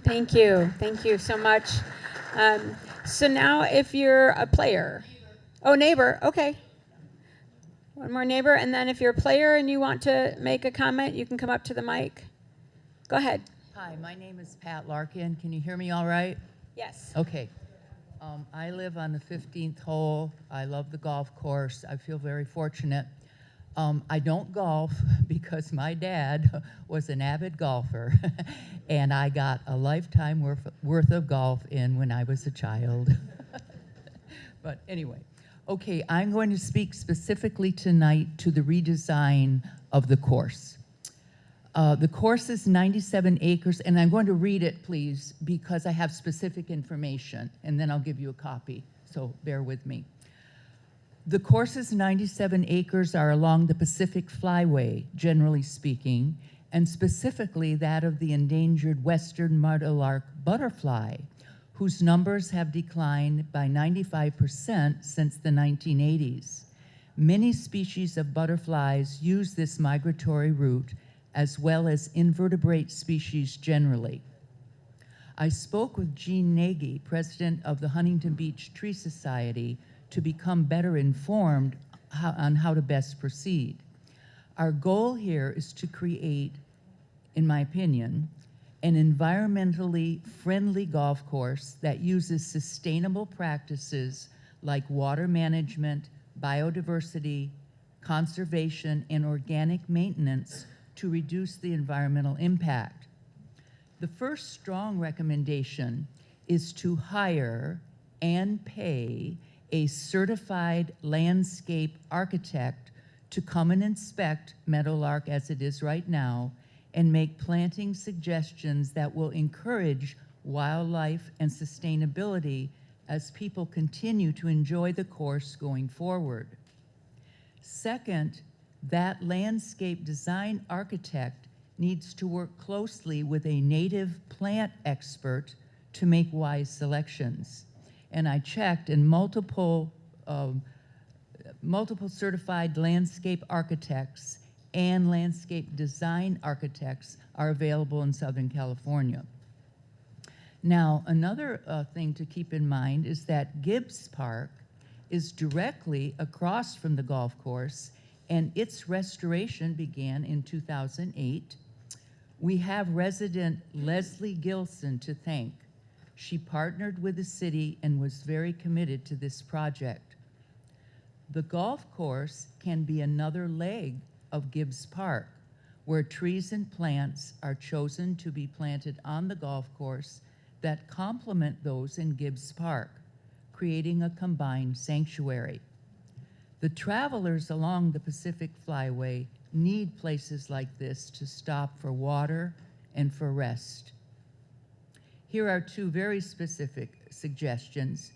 Speaker 2: Thank you. Thank you so much. So now if you're a player, neighbor, okay. One more neighbor, and then if you're a player and you want to make a comment, you can come up to the mic. Go ahead.
Speaker 10: Hi, my name is Pat Larkin. Can you hear me all right?
Speaker 2: Yes.
Speaker 10: Okay. I live on the 15th hole. I love the golf course. I feel very fortunate. I don't golf because my dad was an avid golfer, and I got a lifetime worth of golf in when I was a child. But anyway, okay, I'm going to speak specifically tonight to the redesign of the course. The course is 97 acres, and I'm going to read it, please, because I have specific information, and then I'll give you a copy, so bear with me. The course's 97 acres are along the Pacific Flyway, generally speaking, and specifically that of the endangered western meadowlark butterfly, whose numbers have declined by 95% since the 1980s. Many species of butterflies use this migratory route, as well as invertebrate species generally. I spoke with Jean Nagy, president of the Huntington Beach Tree Society, to become better informed on how to best proceed. Our goal here is to create, in my opinion, an environmentally friendly golf course that uses sustainable practices like water management, biodiversity, conservation, and organic maintenance to reduce the environmental impact. The first strong recommendation is to hire and pay a certified landscape architect to come and inspect Meadowlark as it is right now and make planting suggestions that will encourage wildlife and sustainability as people continue to enjoy the course going forward. Second, that landscape design architect needs to work closely with a native plant expert to make wise selections. And I checked, and multiple certified landscape architects and landscape design architects are available in Southern California. Now, another thing to keep in mind is that Gibbs Park is directly across from the golf course, and its restoration began in 2008. We have resident Leslie Gilson to thank. She partnered with the city and was very committed to this project. The golf course can be another leg of Gibbs Park, where trees and plants are chosen to be planted on the golf course that complement those in Gibbs Park, creating a combined sanctuary. The travelers along the Pacific Flyway need places like this to stop for water and for rest. Here are two very specific suggestions.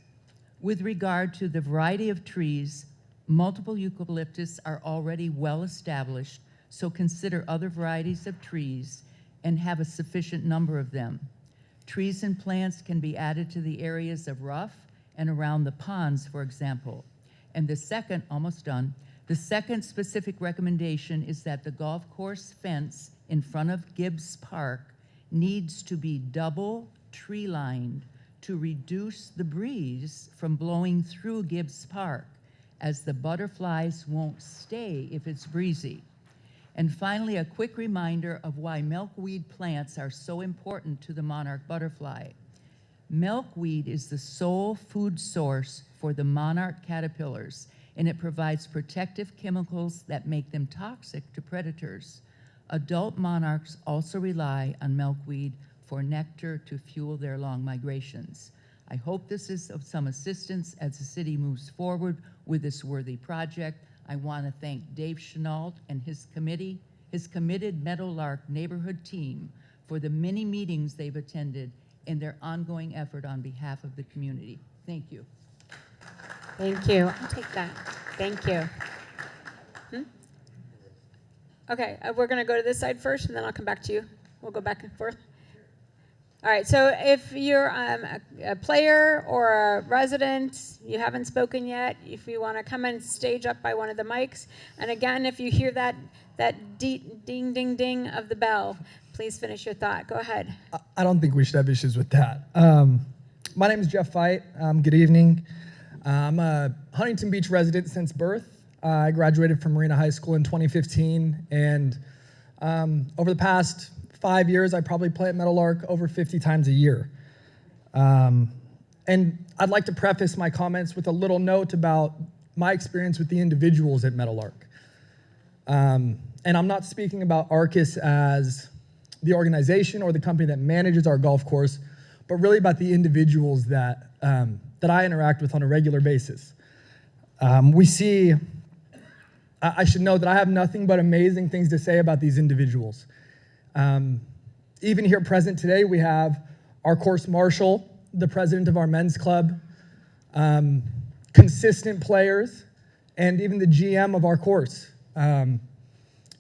Speaker 10: With regard to the variety of trees, multiple eucalyptus are already well established, so consider other varieties of trees and have a sufficient number of them. Trees and plants can be added to the areas of rough and around the ponds, for example. And the second, almost done, the second specific recommendation is that the golf course fence in front of Gibbs Park needs to be double tree lined to reduce the breeze from blowing through Gibbs Park, as the butterflies won't stay if it's breezy. And finally, a quick reminder of why milkweed plants are so important to the monarch butterfly. Milkweed is the sole food source for the monarch caterpillars, and it provides protective chemicals that make them toxic to predators. Adult monarchs also rely on milkweed for nectar to fuel their long migrations. I hope this is of some assistance as the city moves forward with this worthy project. I want to thank Dave Chenault and his committed Meadowlark neighborhood team for the many meetings they've attended and their ongoing effort on behalf of the community. Thank you.
Speaker 2: Thank you. I'll take that. Thank you. Okay, we're going to go to this side first, and then I'll come back to you. We'll go back and forth. All right, so if you're a player or a resident, you haven't spoken yet, if you want to come and stage up by one of the mics, and again, if you hear that ding, ding, ding of the bell, please finish your thought. Go ahead.
Speaker 11: I don't think we should have issues with that. My name is Jeff Fite. Good evening. I'm a Huntington Beach resident since birth. I graduated from Marina High School in 2015, and over the past 5 years, I probably play at Meadowlark over 50 times a year. And I'd like to preface my comments with a little note about my experience with the individuals at Meadowlark. And I'm not speaking about Arcus as the organization or the company that manages our golf course, but really about the individuals that I interact with on a regular basis. I should note that I have nothing but amazing things to say about these individuals. Even here present today, we have our course marshal, the president of our men's club, consistent players, and even the GM of our course.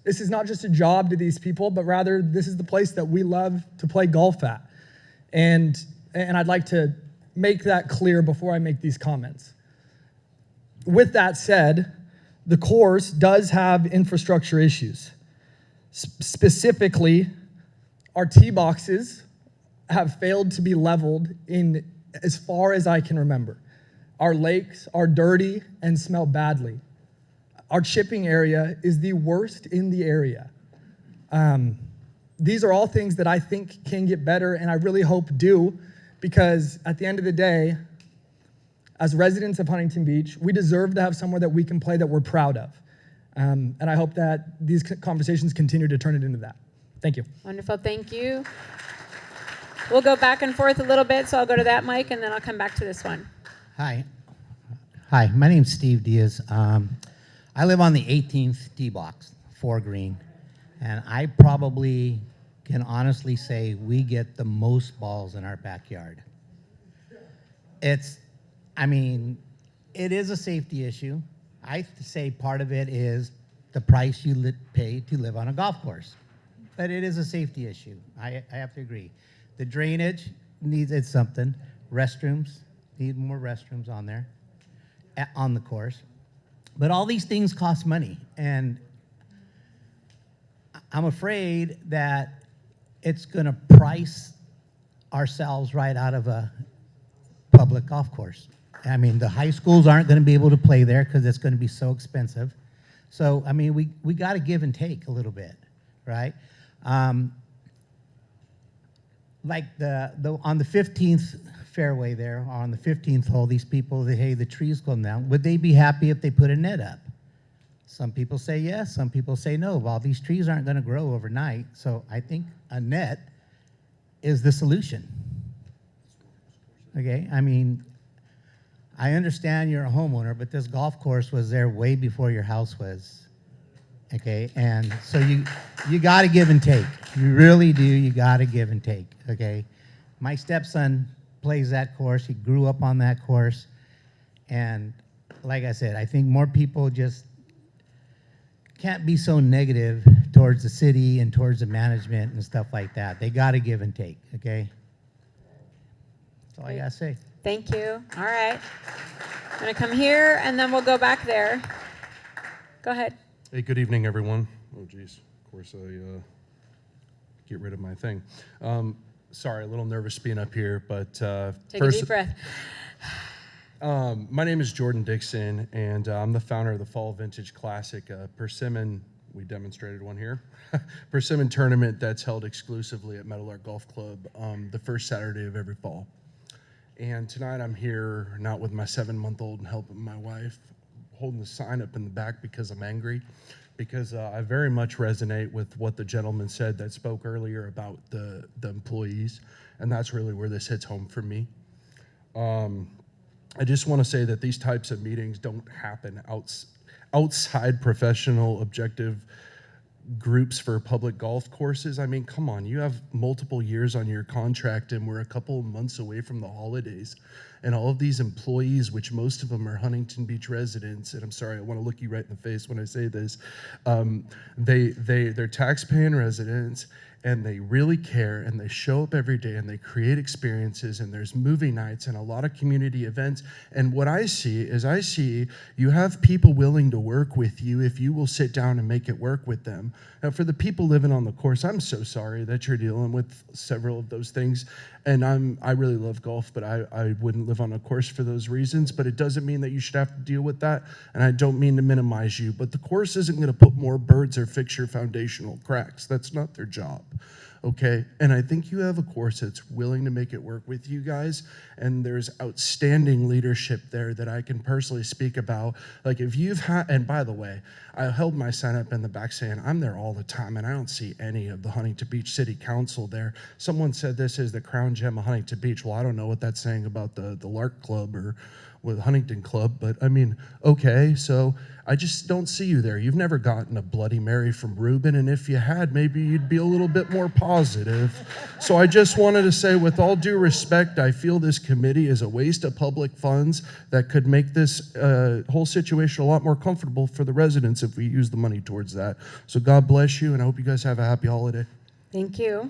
Speaker 11: This is not just a job to these people, but rather this is the place that we love to play golf at. And I'd like to make that clear before I make these comments. With that said, the course does have infrastructure issues. Specifically, our tee boxes have failed to be leveled in as far as I can remember. Our lakes are dirty and smell badly. Our chipping area is the worst in the area. These are all things that I think can get better, and I really hope do, because at the end of the day, as residents of Huntington Beach, we deserve to have somewhere that we can play that we're proud of. And I hope that these conversations continue to turn it into that. Thank you.
Speaker 2: Wonderful, thank you. We'll go back and forth a little bit, so I'll go to that mic, and then I'll come back to this one.
Speaker 12: Hi. Hi, my name's Steve Diaz. I live on the 18th tee box, 4 green, and I probably can honestly say we get the most balls in our backyard. It is a safety issue. I say part of it is the price you pay to live on a golf course, but it is a safety issue. I have to agree. The drainage needs something. Restrooms, need more restrooms on there, on the course. But all these things cost money, and I'm afraid that it's going to price ourselves right out of a public golf course. I mean, the high schools aren't going to be able to play there because it's going to be so expensive. So, I mean, we got to give and take a little bit, right? Like on the 15th fairway there, on the 15th hole, these people, hey, the tree's going down. Would they be happy if they put a net up? Some people say yes, some people say no. Well, these trees aren't going to grow overnight, so I think a net is the solution. Okay, I mean, I understand you're a homeowner, but this golf course was there way before your house was. Okay, and so you got to give and take. You really do. You got to give and take. Okay, my stepson plays that course. He grew up on that course, and like I said, I think more people just can't be so negative towards the city and towards the management and stuff like that. They got to give and take. Okay, that's all I got to say.
Speaker 2: Thank you. All right. I'm going to come here, and then we'll go back there. Go ahead.
Speaker 13: Hey, good evening, everyone. Oh, geez. Of course, I get rid of my thing. Sorry, a little nervous being up here, but
Speaker 2: Take a deep breath.
Speaker 13: My name is Jordan Dixon, and I'm the founder of the Fall Vintage Classic Persimmon. We demonstrated one here. Persimmon tournament that's held exclusively at Meadowlark Golf Club the first Saturday of every fall. And tonight I'm here not with my 7-month-old and helping my wife, holding the sign up in the back because I'm angry, because I very much resonate with what the gentleman said that spoke earlier about the employees, and that's really where this hits home for me. I just want to say that these types of meetings don't happen outside professional, objective groups for public golf courses. I mean, come on, you have multiple years on your contract, and we're a couple of months away from the holidays. And all of these employees, which most of them are Huntington Beach residents, and I'm sorry, I want to look you right in the face when I say this, they're tax-paying residents, and they really care, and they show up every day, and they create experiences, and there's movie nights and a lot of community events. And what I see you have people willing to work with you if you will sit down and make it work with them. Now, for the people living on the course, I'm so sorry that you're dealing with several of those things. And I really love golf, but I wouldn't live on a course for those reasons. But it doesn't mean that you should have to deal with that. And I don't mean to minimize you, but the course isn't going to put more birds or fix your foundational cracks. That's not their job. Okay, and I think you have a course that's willing to make it work with you guys, and there's outstanding leadership there that I can personally speak about. Like if you've had, and by the way, I held my sign up in the back saying, I'm there all the time, and I don't see any of the Huntington Beach City Council there. Someone said this is the crown gem of Huntington Beach. Well, I don't know what that's saying about the Lark Club or with Huntington Club, but I mean, okay, so I just don't see you there. You've never gotten a Bloody Mary from Reuben, and if you had, maybe you'd be a little bit more positive. So I just wanted to say, with all due respect, I feel this committee is a waste of public funds that could make this whole situation a lot more comfortable for the residents if we use the money towards that. So God bless you, and I hope you guys have a happy holiday.
Speaker 2: Thank you.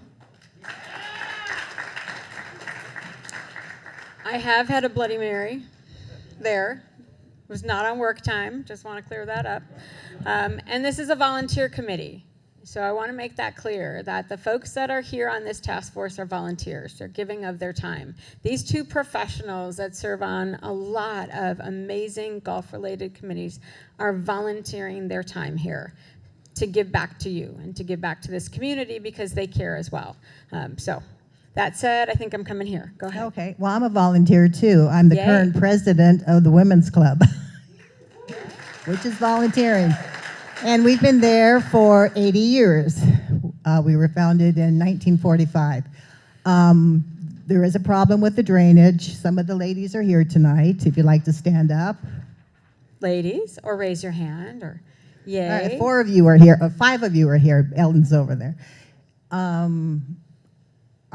Speaker 2: I have had a Bloody Mary there. It was not on work time. Just want to clear that up. And this is a volunteer committee. So I want to make that clear that the folks that are here on this task force are volunteers. They're giving of their time. These two professionals that serve on a lot of amazing golf-related committees are volunteering their time here to give back to you and to give back to this community because they care as well. So that said, I think I'm coming here. Go ahead.
Speaker 14: Okay, well, I'm a volunteer too. I'm the
Speaker 2: Yay.
Speaker 14: current president of the Women's Club, which is volunteering. And we've been there for 80 years. We were founded in 1945. There is a problem with the drainage. Some of the ladies are here tonight. If you'd like to stand up.
Speaker 2: Ladies, or raise your hand, or yay.
Speaker 14: All right, 4 of you are here, 5 of you are here. Ellen's over there.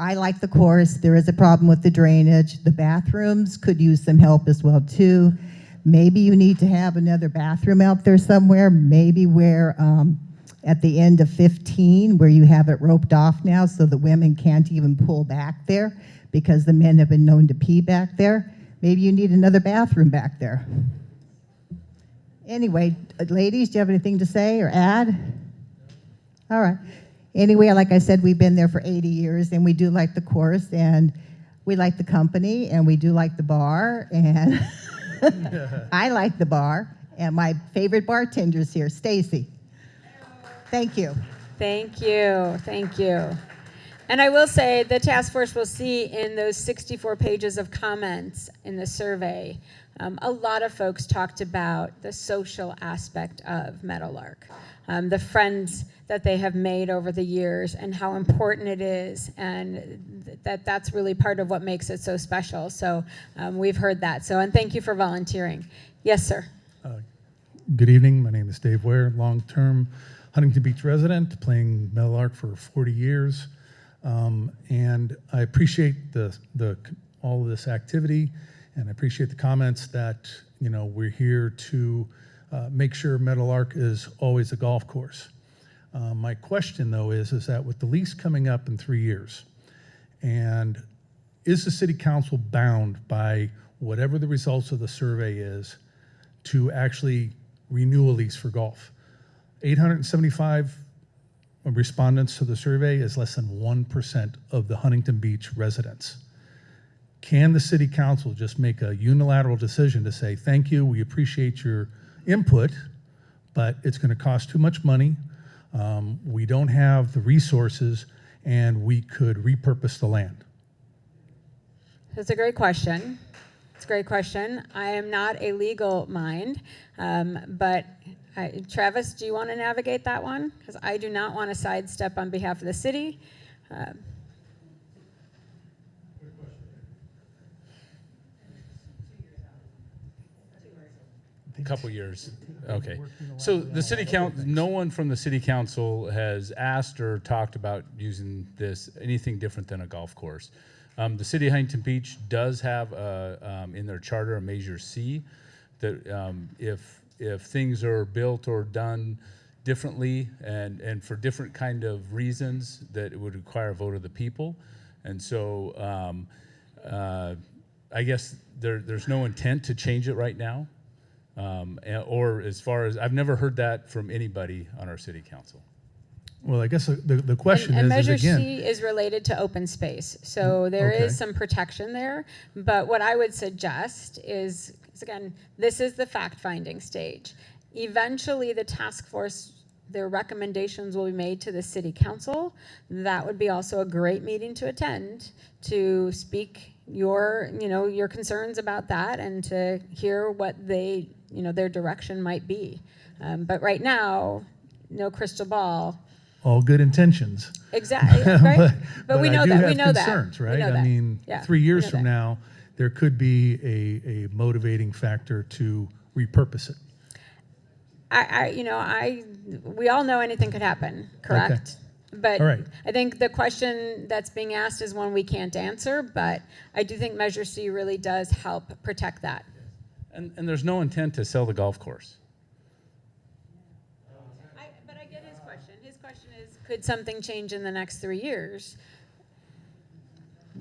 Speaker 14: I like the course. There is a problem with the drainage. The bathrooms could use some help as well too. Maybe you need to have another bathroom out there somewhere, maybe where at the end of 15 where you have it roped off now so the women can't even pull back there because the men have been known to pee back there. Maybe you need another bathroom back there. Anyway, ladies, do you have anything to say or add? All right. Anyway, like I said, we've been there for 80 years and we do like the course and we like the company and we do like the bar and I like the bar, and my favorite bartender's here, Stacy. Thank you.
Speaker 2: Thank you. Thank you. And I will say the task force will see in those 64 pages of comments in the survey, a lot of folks talked about the social aspect of Meadowlark, the friends that they have made over the years and how important it is, and that's really part of what makes it so special. So we've heard that. So, and thank you for volunteering. Yes, sir.
Speaker 15: Good evening. My name is Dave Ware, long-term Huntington Beach resident, playing Meadowlark for 40 years. And I appreciate all of this activity, and I appreciate the comments that, you know, we're here to make sure Meadowlark is always a golf course. My question, though, is that with the lease coming up in 3 years, and is the city council bound by whatever the results of the survey is to actually renew a lease for golf? 875 respondents to the survey is less than 1% of the Huntington Beach residents. Can the city council just make a unilateral decision to say, thank you, we appreciate your input, but it's going to cost too much money, we don't have the resources, and we could repurpose the land?
Speaker 2: That's a great question. It's a great question. I am not a legal mind, but Travis, do you want to navigate that one? Because I do not want to sidestep on behalf of the city.
Speaker 1: A couple years. Okay. So the city council, no one from the city council has asked or talked about using this anything different than a golf course. The city of Huntington Beach does have in their charter a Measure C that if things are built or done differently and for different kind of reasons, that it would require a vote of the people. And so I guess there's no intent to change it right now. Or as far as, I've never heard that from anybody on our city council.
Speaker 15: Well, I guess the question
Speaker 2: and
Speaker 15: is
Speaker 2: Measure
Speaker 15: again.
Speaker 2: C is related to open space. So there
Speaker 15: Okay.
Speaker 2: is some protection there. But what I would suggest is, again, this is the fact-finding stage. Eventually, the task force, their recommendations will be made to the city council. That would be also a great meeting to attend, to speak your concerns about that and to hear what their direction might be. But right now, no crystal ball.
Speaker 15: All good intentions.
Speaker 2: Exactly, right? But we know
Speaker 15: I do
Speaker 2: that. We
Speaker 15: have
Speaker 2: know that.
Speaker 15: concerns, right?
Speaker 2: We know
Speaker 15: I
Speaker 2: that.
Speaker 15: mean,
Speaker 2: Yeah,
Speaker 15: 3 years
Speaker 2: we know
Speaker 15: from
Speaker 2: that.
Speaker 15: now, there could be a motivating factor to repurpose it.
Speaker 2: We all know anything could happen, correct? But
Speaker 15: All right.
Speaker 2: I think the question that's being asked is one we can't answer, but I do think Measure C really does help protect that.
Speaker 1: And there's no intent to sell the golf course.
Speaker 2: But I get his question. His question is, could something change in the next 3 years?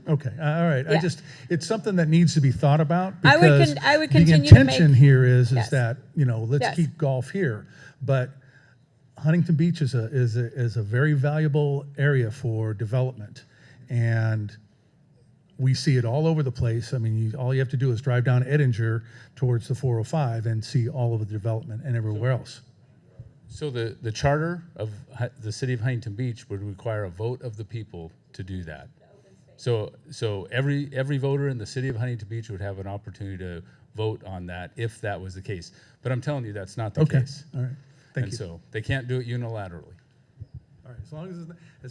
Speaker 15: Okay, all right.
Speaker 2: Yeah.
Speaker 15: It's something that needs to be thought about
Speaker 2: I would
Speaker 15: because
Speaker 2: I would
Speaker 15: the
Speaker 2: continue to
Speaker 15: intention
Speaker 2: make-
Speaker 15: here is
Speaker 2: Yes.
Speaker 15: that, let's
Speaker 2: Yes.
Speaker 15: keep golf here. But Huntington Beach is a very valuable area for development. And we see it all over the place. I mean, all you have to do is drive down Edinger towards the 405 and see all of the development and everywhere else.
Speaker 1: So the charter of the city of Huntington Beach would require a vote of the people to do that. So every voter in the city of Huntington Beach would have an opportunity to vote on that if that was the case. But I'm telling you, that's not the
Speaker 15: Okay,
Speaker 1: case.
Speaker 15: all right, thank
Speaker 1: And
Speaker 15: you.
Speaker 1: so they can't do it unilaterally.
Speaker 15: All right, as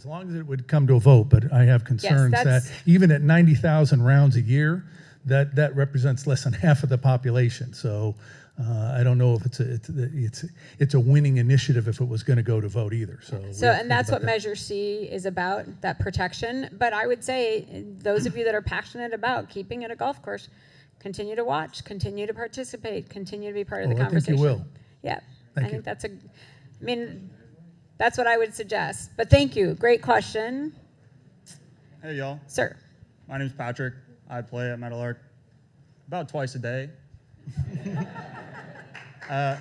Speaker 15: long as it would come to a vote, but I have concerns that
Speaker 2: that's-
Speaker 15: even at 90,000 rounds a year, that represents less than half of the population. So I don't know if it's a winning initiative if it was going to go to vote either. So we have to
Speaker 2: So,
Speaker 15: think
Speaker 2: and that's
Speaker 15: about
Speaker 2: what
Speaker 15: that.
Speaker 2: Measure C is about, that protection. But I would say, those of you that are passionate about keeping it a golf course, continue to watch, continue to participate, continue to be part of the
Speaker 15: Oh, I think you
Speaker 2: conversation.
Speaker 15: will.
Speaker 2: Yeah,
Speaker 15: Thank
Speaker 2: I
Speaker 15: you.
Speaker 2: think that's what I would suggest. But thank you, great question.
Speaker 16: Hey, y'all.
Speaker 2: Sir.
Speaker 16: My name's Patrick. I play at Meadowlark about twice a day. Yeah.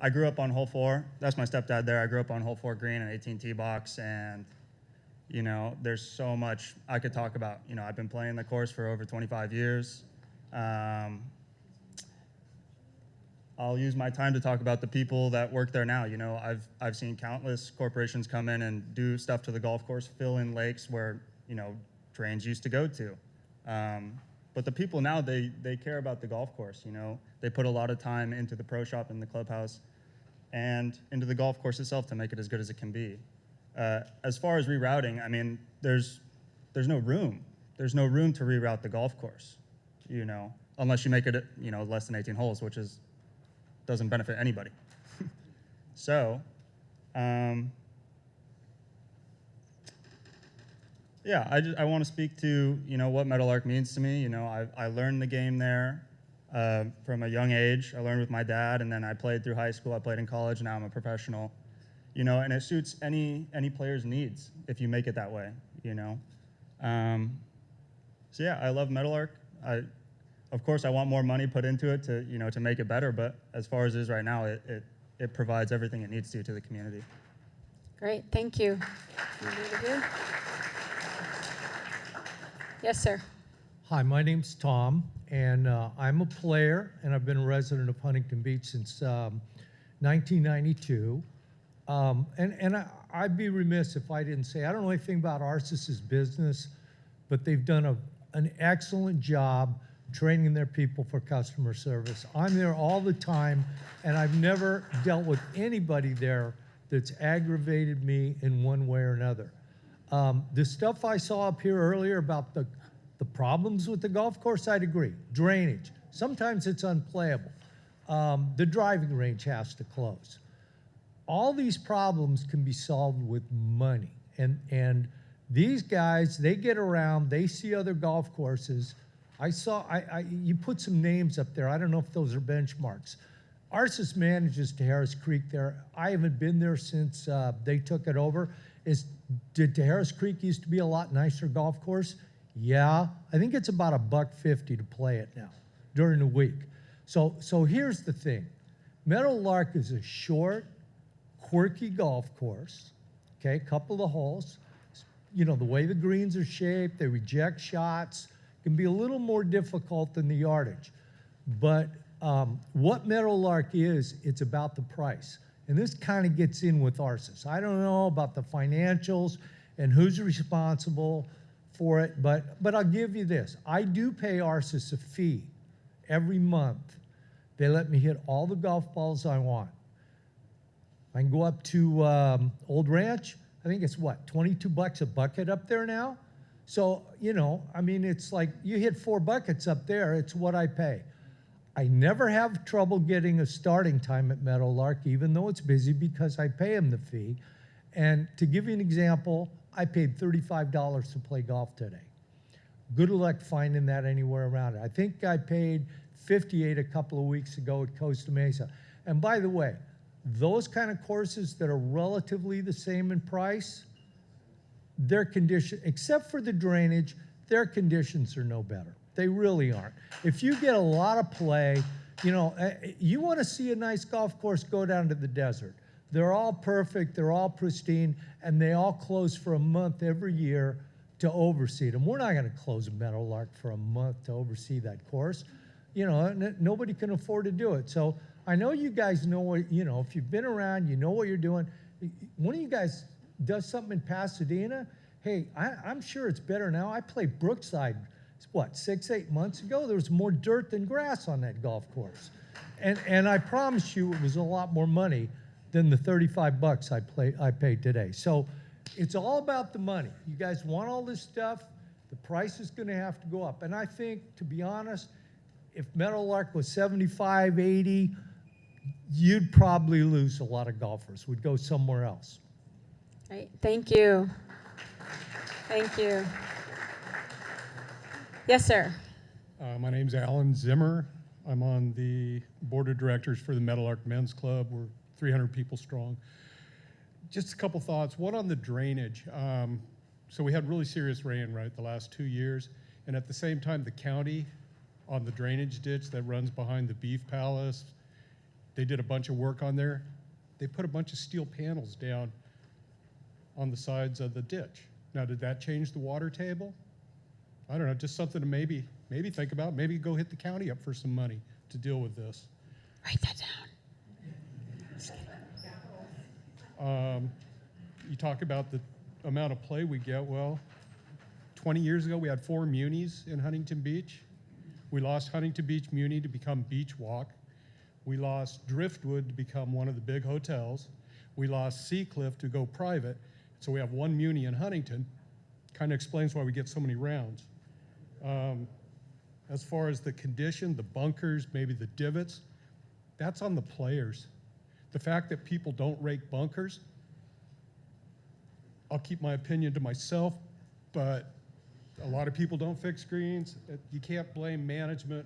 Speaker 16: I grew up on hole 4. That's my stepdad there. I grew up on hole 4 green and 18 tee box, and there's so much I could talk about. I've been playing the course for over 25 years. I'll use my time to talk about the people that work there now. I've seen countless corporations come in and do stuff to the golf course, fill in lakes where drains used to go to. But the people now, they care about the golf course. They put a lot of time into the pro shop and the clubhouse and into the golf course itself to make it as good as it can be. As far as rerouting, I mean, there's no room. There's no room to reroute the golf course, unless you make it less than 18 holes, which doesn't benefit anybody. So, yeah, I want to speak to what Meadowlark means to me. I learned the game there from a young age. I learned with my dad, and then I played through high school. I played in college. Now I'm a professional. And it suits any player's needs if you make it that way. So yeah, I love Meadowlark. Of course, I want more money put into it to make it better. But as far as it is right now, it provides everything it needs to the community.
Speaker 2: Great, thank you. Yes, sir.
Speaker 17: Hi, my name's Tom, and I'm a player, and I've been a resident of Huntington Beach since 1992. I'd be remiss if I didn't say, I don't know anything about Arcis's business, but they've done an excellent job training their people for customer service. I'm there all the time, and I've never dealt with anybody there that's aggravated me in one way or another. The stuff I saw up here earlier about the problems with the golf course, I'd agree. Drainage. Sometimes it's unplayable. The driving range has to close. All these problems can be solved with money. And these guys, they get around, they see other golf courses. You put some names up there. I don't know if those are benchmarks. Arcis manages Harris Creek there. I haven't been there since they took it over. Did Harris Creek used to be a lot nicer golf course? Yeah, I think it's about $1.50 to play it now during the week. So here's the thing. Meadowlark is a short, quirky golf course, okay, couple of holes. The way the greens are shaped, they reject shots, can be a little more difficult than the yardage. But what Meadowlark is, it's about the price. And this kind of gets in with Arcis. I don't know about the financials and who's responsible for it, but I'll give you this. I do pay Arcis a fee every month. They let me hit all the golf balls I want. I can go up to Old Ranch. I think it's what, $22 a bucket up there now? So, I mean, it's like you hit 4 buckets up there, it's what I pay. I never have trouble getting a starting time at Meadowlark, even though it's busy, because I pay them the fee. And to give you an example, I paid $35 to play golf today. Good luck finding that anywhere around it. I think I paid $58 a couple of weeks ago at Costa Mesa. And by the way, those kind of courses that are relatively the same in price, their condition, except for the drainage, their conditions are no better. They really aren't. If you get a lot of play, you know, you want to see a nice golf course, go down to the desert. They're all perfect, they're all pristine, and they all close for a month every year to oversee them. We're not going to close Meadowlark for a month to oversee that course. You know, nobody can afford to do it. So I know you guys know what, you know, if you've been around, you know what you're doing. One of you guys does something in Pasadena, hey, I'm sure it's better now. I played Brookside, what, 6-8 months ago? There was more dirt than grass on that golf course. And I promise you it was a lot more money than the 35 bucks I paid today. So it's all about the money. You guys want all this stuff, the price is gonna have to go up. And I think, to be honest, if Meadowlark was 75, 80, you'd probably lose a lot of golfers, would go somewhere else.
Speaker 2: Right. Thank you. Thank you. Yes, sir.
Speaker 18: My name's Alan Zimmer. I'm on the board of directors for the Meadowlark Men's Club. We're 300 people strong. Just a couple thoughts. One on the drainage. So we had really serious rain, right, the last 2 years. And at the same time, the county on the drainage ditch that runs behind the Beef Palace, they did a bunch of work on there. They put a bunch of steel panels down on the sides of the ditch. Now, did that change the water table? I don't know, just something to maybe think about. Maybe go hit the county up for some money to deal with this.
Speaker 2: Write that down.
Speaker 18: You talk about the amount of play we get. Well, 20 years ago, we had 4 munis in Huntington Beach. We lost Huntington Beach Muni to become Beach Walk. We lost Driftwood to become one of the big hotels. We lost Seacliff to go private. So we have 1 muni in Huntington. Kind of explains why we get so many rounds. As far as the condition, the bunkers, maybe the divots, that's on the players. The fact that people don't rake bunkers, I'll keep my opinion to myself, but a lot of people don't fix greens. You can't blame management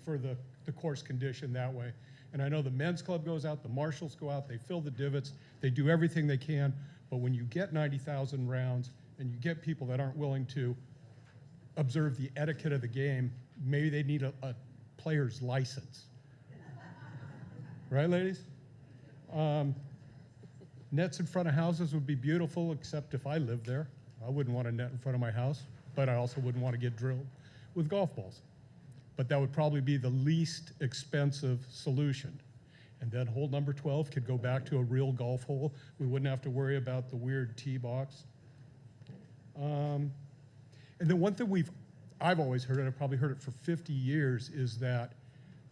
Speaker 18: for the course condition that way. And I know the men's club goes out, the marshals go out, they fill the divots, they do everything they can, but when you get 90,000 rounds and you get people that aren't willing to observe the etiquette of the game, maybe they need a player's license. Right, ladies? Nets in front of houses would be beautiful, except if I lived there. I wouldn't want a net in front of my house, but I also wouldn't want to get drilled with golf balls. But that would probably be the least expensive solution. And then hole number 12 could go back to a real golf hole. We wouldn't have to worry about the weird tee box. And then one thing I've always heard, and I've probably heard it for 50 years, is that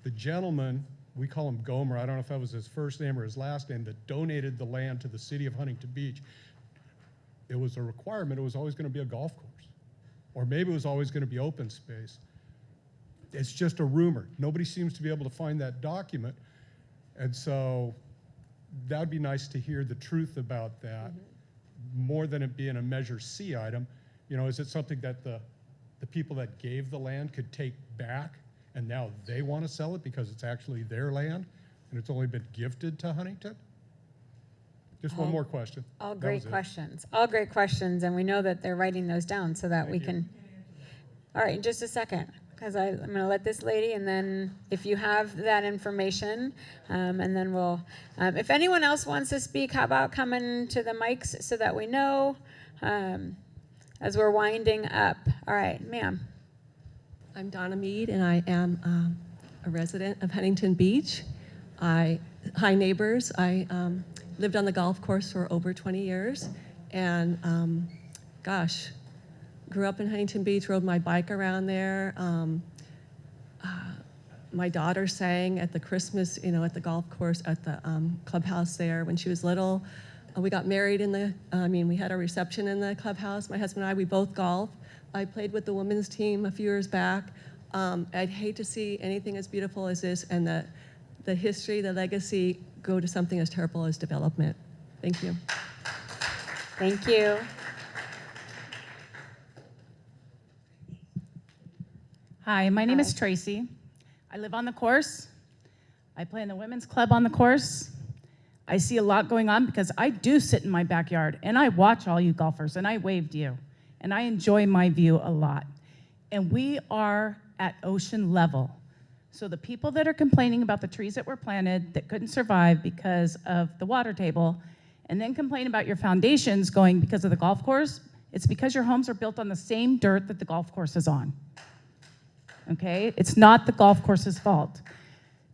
Speaker 18: the gentleman, we call him Gomer, I don't know if that was his first name or his last name, that donated the land to the city of Huntington Beach. It was a requirement, it was always going to be a golf course. Or maybe it was always going to be open space. It's just a rumor. Nobody seems to be able to find that document. And so that would be nice to hear the truth about that, more than it being a Measure C item. You know, is it something that the people that gave the land could take back and now they want to sell it because it's actually their land and it's only been gifted to Huntington? Just one more question.
Speaker 2: All great questions. All great questions, and we know that they're writing those down so that we can. All right, in just a second, because I'm going to let this lady, and then if you have that information, and then we'll. If anyone else wants to speak, how about coming to the mics so that we know as we're winding up. All right, ma'am.
Speaker 19: I'm Donna Mead, and I am a resident of Huntington Beach. Hi neighbors. I lived on the golf course for over 20 years, and gosh, grew up in Huntington Beach, rode my bike around there. My daughter sang at the Christmas, at the golf course, at the clubhouse there when she was little. We got married we had a reception in the clubhouse. My husband and I, we both golf. I played with the women's team a few years back. I'd hate to see anything as beautiful as this and the history, the legacy go to something as terrible as development. Thank you.
Speaker 2: Thank you.
Speaker 20: Hi, my name is Tracy. I live on the course. I play in the women's club on the course. I see a lot going on because I do sit in my backyard and I watch all you golfers and I wave to you and I enjoy my view a lot. And we are at ocean level. So the people that are complaining about the trees that were planted that couldn't survive because of the water table, and then complain about your foundations going because of the golf course, it's because your homes are built on the same dirt that the golf course is on. Okay? It's not the golf course's fault.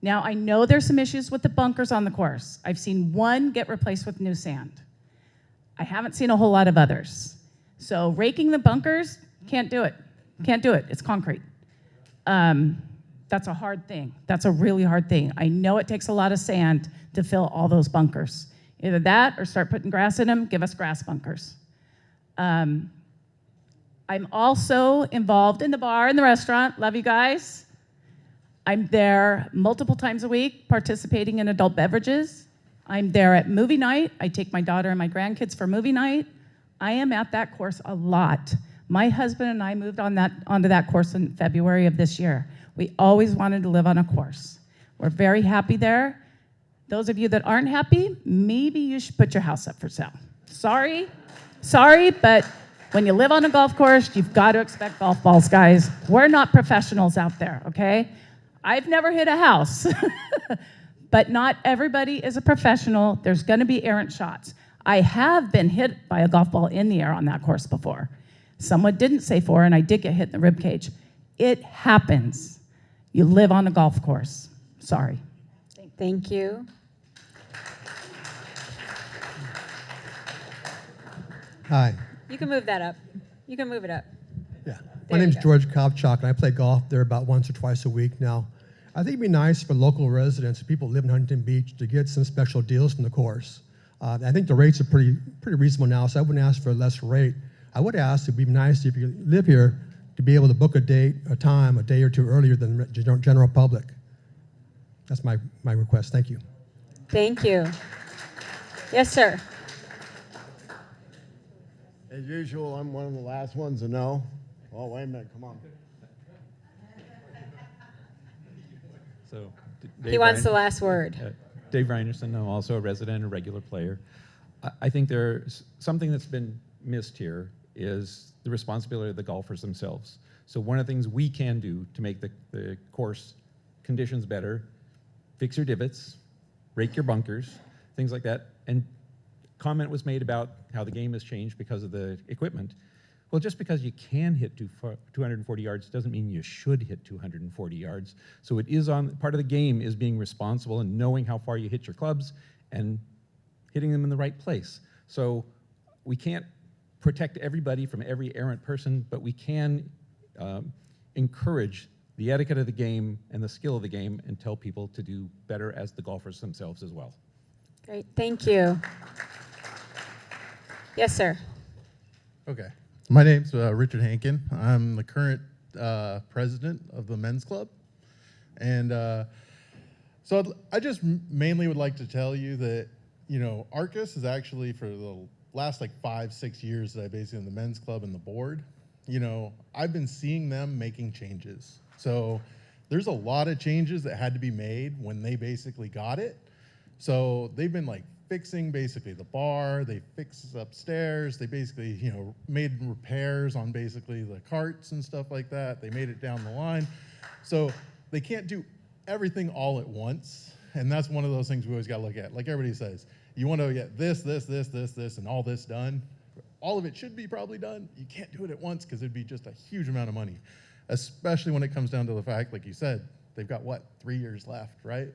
Speaker 20: Now, I know there's some issues with the bunkers on the course. I've seen one get replaced with new sand. I haven't seen a whole lot of others. So raking the bunkers, can't do it. Can't do it. It's concrete. That's a hard thing. That's a really hard thing. I know it takes a lot of sand to fill all those bunkers. Either that or start putting grass in them, give us grass bunkers. I'm also involved in the bar and the restaurant. Love you guys. I'm there multiple times a week participating in adult beverages. I'm there at movie night. I take my daughter and my grandkids for movie night. I am at that course a lot. My husband and I moved onto that course in February of this year. We always wanted to live on a course. We're very happy there. Those of you that aren't happy, maybe you should put your house up for sale. Sorry, but when you live on a golf course, you've got to expect golf balls, guys. We're not professionals out there, okay? I've never hit a house, but not everybody is a professional. There's gonna be errant shots. I have been hit by a golf ball in the air on that course before. Someone didn't say for, and I did get hit in the rib cage. It happens. You live on a golf course. Sorry.
Speaker 2: Thank you.
Speaker 21: Hi.
Speaker 2: You can move that up. You can move it up.
Speaker 21: Yeah.
Speaker 2: There
Speaker 21: My name's
Speaker 2: you go.
Speaker 21: George Kopchak, and I play golf there about once or twice a week now. I think it'd be nice for local residents, people who live in Huntington Beach, to get some special deals from the course. I think the rates are pretty reasonable now, so I wouldn't ask for a less rate. I would ask, it'd be nice if you live here to be able to book a date, a time, a day or two earlier than the general public. That's my request. Thank you.
Speaker 2: Thank you. Yes, sir.
Speaker 22: As usual, I'm one of the last ones to know. Oh, wait a minute, come on.
Speaker 23: So,
Speaker 2: He wants the last word.
Speaker 23: Dave Reinerson, I'm also a resident and regular player. I think there's something that's been missed here is the responsibility of the golfers themselves. So one of the things we can do to make the course conditions better, fix your divots, rake your bunkers, things like that. And comment was made about how the game has changed because of the equipment. Well, just because you can hit 240 yards doesn't mean you should hit 240 yards. So it is part of the game is being responsible and knowing how far you hit your clubs and hitting them in the right place. So we can't protect everybody from every errant person, but we can encourage the etiquette of the game and the skill of the game and tell people to do better as the golfers themselves as well.
Speaker 2: Great, thank you. Yes, sir.
Speaker 24: Okay. My name's Richard Hankin. I'm the current president of the men's club. And so I just mainly would like to tell you that, you know, Arcus is actually for the last like 5-6 years that I basically in the men's club and the board, you know, I've been seeing them making changes. So there's a lot of changes that had to be made when they basically got it. So they've been like fixing basically the bar, they fixed upstairs, they basically, you know, made repairs on basically the carts and stuff like that. They made it down the line. So they can't do everything all at once. And that's one of those things we always gotta look at. Like everybody says, you wanna get this, and all this done. All of it should be probably done. You can't do it at once because it'd be just a huge amount of money, especially when it comes down to the fact, like you said, they've got what, 3 years left, right?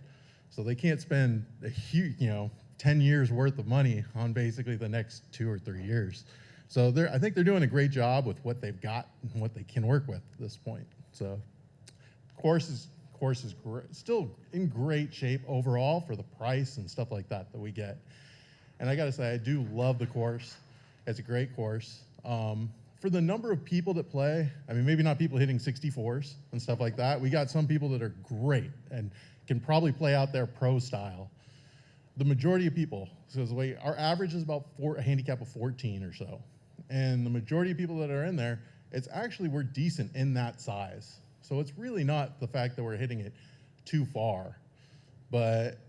Speaker 24: So they can't spend a huge, you know, 10 years worth of money on basically the next 2 or 3 years. So I think they're doing a great job with what they've got and what they can work with at this point. So course is still in great shape overall for the price and stuff like that we get. And I gotta say, I do love the course. It's a great course. For the number of people that play, I mean, maybe not people hitting 64s and stuff like that. We got some people that are great and can probably play out their pro style. The majority of people, so the way our average is about a handicap of 14 or so. And the majority of people that are in there, it's actually, we're decent in that size. So it's really not the fact that we're hitting it too far, but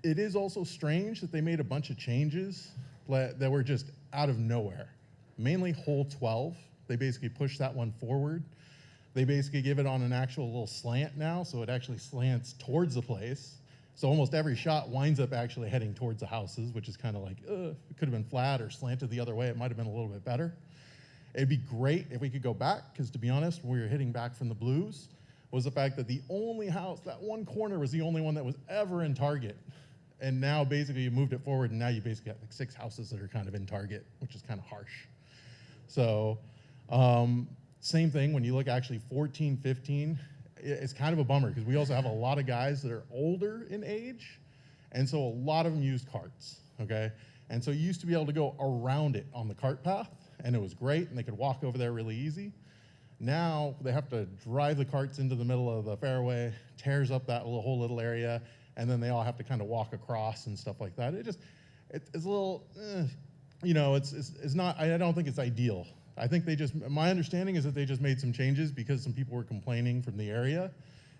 Speaker 24: it is also strange that they made a bunch of changes that were just out of nowhere. Mainly hole 12, they basically pushed that one forward. They basically give it on an actual little slant now, so it actually slants towards the place. So almost every shot winds up actually heading towards the houses, which is kind of like, it could have been flat or slanted the other way. It might have been a little bit better. It'd be great if we could go back, because to be honest, when we were hitting back from the blues, was the fact that the only house, that one corner was the only one that was ever in target. And now basically you moved it forward, and now you basically got like 6 houses that are kind of in target, which is kind of harsh. So same thing when you look actually 14, 15, it's kind of a bummer because we also have a lot of guys that are older in age, and so a lot of them use carts, okay? And so you used to be able to go around it on the cart path, and it was great, and they could walk over there really easy. Now they have to drive the carts into the middle of the fairway, tears up that whole little area, and then they all have to kind of walk across and stuff like that. It's a little, you know, it's not, I don't think it's ideal. I think my understanding is that they just made some changes because some people were complaining from the area,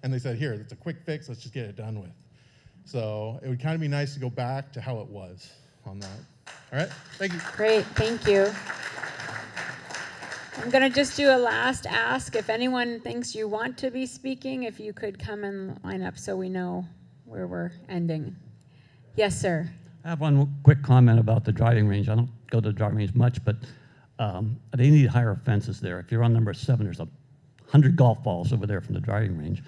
Speaker 24: and they said, here, it's a quick fix, let's just get it done with. So it would kind of be nice to go back to how it was on that. All right, thank you.
Speaker 2: Great, thank you. I'm going to just do a last ask. If anyone thinks you want to be speaking, if you could come and line up so we know where we're ending. Yes, sir.
Speaker 3: I have one quick comment about the driving range. I don't go to the driving range much, but they need higher fences there. If you're on number 7, there's 100 golf balls over there from the driving range.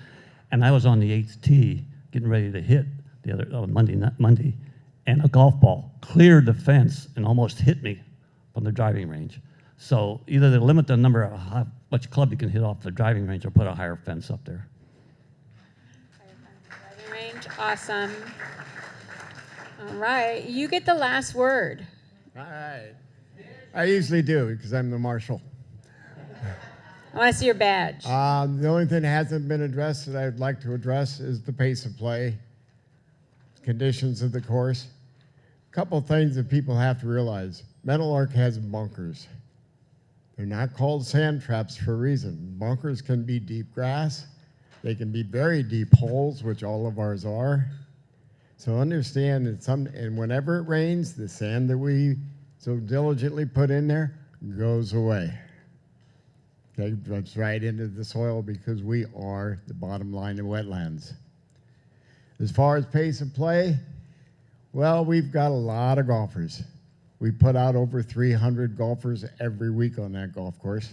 Speaker 3: And I was on the 8th tee getting ready to hit the other Monday, and a golf ball cleared the fence and almost hit me from the driving range. So either they limit the number of how much club you can hit off the driving range or put a higher fence up there.
Speaker 2: Driving range, awesome. All right, you get the last word.
Speaker 22: All right. I usually do because I'm the marshal.
Speaker 2: I want to see your badge.
Speaker 22: The only thing that hasn't been addressed that I'd like to address is the pace of play, conditions of the course. A couple of things that people have to realize. Meadowlark has bunkers. They're not called sand traps for a reason. Bunkers can be deep grass. They can be very deep holes, which all of ours are. So understand that and whenever it rains, the sand that we so diligently put in there goes away. Okay, drops right into the soil because we are the bottom line of wetlands. As far as pace of play, well, we've got a lot of golfers. We put out over 300 golfers every week on that golf course.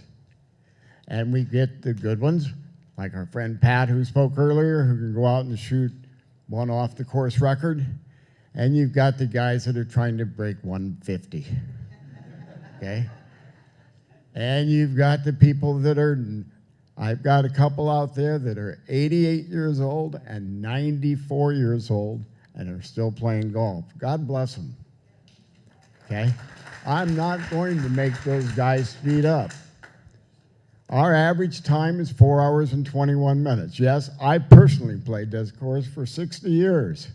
Speaker 22: And we get the good ones, like our friend Pat who spoke earlier, who can go out and shoot one off the course record. And you've got the guys that are trying to break 150, okay? And you've got the people that I've got a couple out there that are 88 years old and 94 years old and are still playing golf. God bless them. Okay? I'm not going to make those guys speed up. Our average time is 4 hours and 21 minutes. Yes, I personally played this course for 60 years.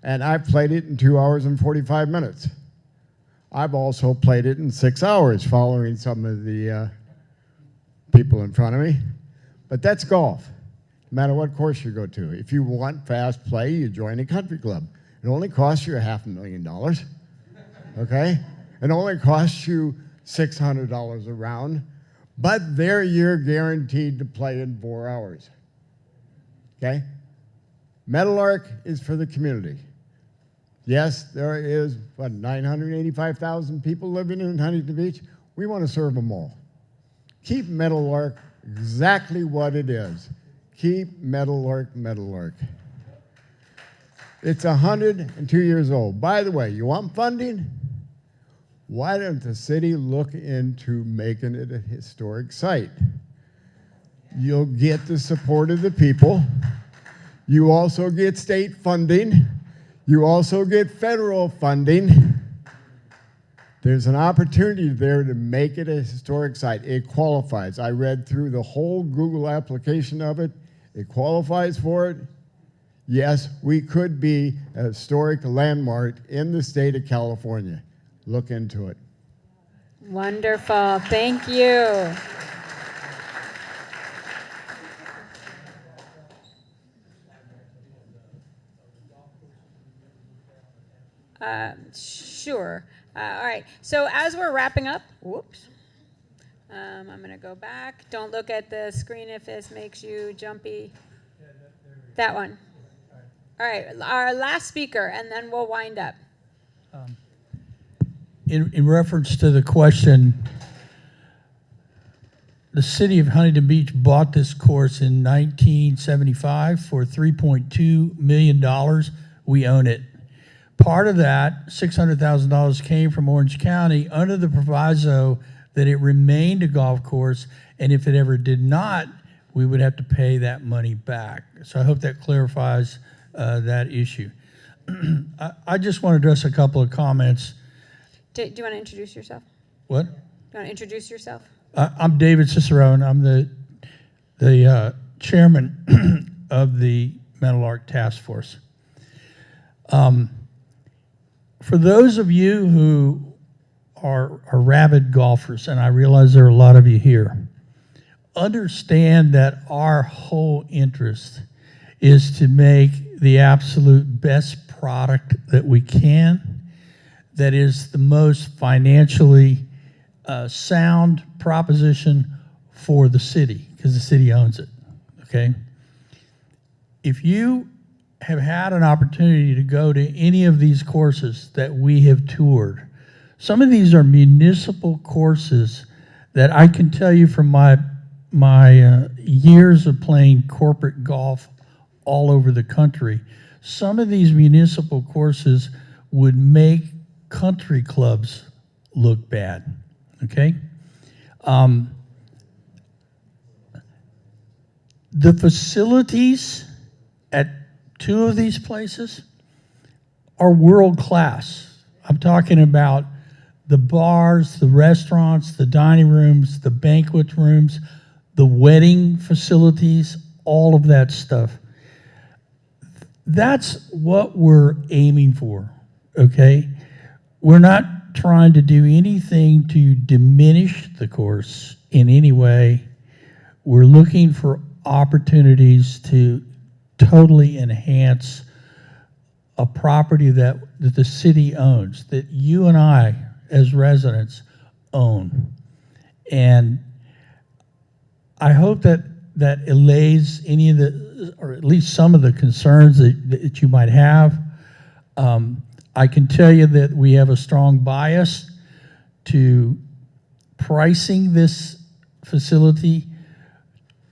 Speaker 22: And I've played it in 2 hours and 45 minutes. I've also played it in 6 hours following some of the people in front of me. But that's golf, no matter what course you go to. If you want fast play, you join a country club. It only costs you $500,000. Okay? It only costs you $600 a round, but there you're guaranteed to play in 4 hours. Okay? Meadowlark is for the community. Yes, there is, 985,000 people living in Huntington Beach? We want to serve them all. Keep Meadowlark exactly what it is. Keep Meadowlark, Meadowlark. It's 102 years old. By the way, you want funding? Why don't the city look into making it a historic site? You'll get the support of the people. You also get state funding. You also get federal funding. There's an opportunity there to make it a historic site. It qualifies. I read through the whole Google application of it. It qualifies for it. Yes, we could be a historic landmark in the state of California. Look into it.
Speaker 2: Wonderful. Thank you. Sure. All right. So as we're wrapping up, whoops. I'm going to go back. Don't look at the screen if this makes you jumpy. That one. All right. Our last speaker, and then we'll wind up.
Speaker 4: In reference to the question, the city of Huntington Beach bought this course in 1975 for $3.2 million. We own it. Part of that, $600,000, came from Orange County under the proviso that it remained a golf course, and if it ever did not, we would have to pay that money back. So I hope that clarifies that issue. I just want to address a couple of comments.
Speaker 2: Do you want to introduce yourself?
Speaker 4: What?
Speaker 2: Do you want to introduce yourself?
Speaker 4: I'm David Cicerone. I'm the chairman of the Meadowlark Task Force. For those of you who are rabid golfers, and I realize there are a lot of you here, understand that our whole interest is to make the absolute best product that we can, that is the most financially sound proposition for the city, because the city owns it, okay? If you have had an opportunity to go to any of these courses that we have toured, some of these are municipal courses that I can tell you from my years of playing corporate golf all over the country, some of these municipal courses would make country clubs look bad, okay? The facilities at two of these places are world class. I'm talking about the bars, the restaurants, the dining rooms, the banquet rooms, the wedding facilities, all of that stuff. That's what we're aiming for, okay? We're not trying to do anything to diminish the course in any way. We're looking for opportunities to totally enhance a property that the city owns, that you and I, as residents, own. And I hope that allays any of the, or at least some of the concerns that you might have. I can tell you that we have a strong bias to pricing this facility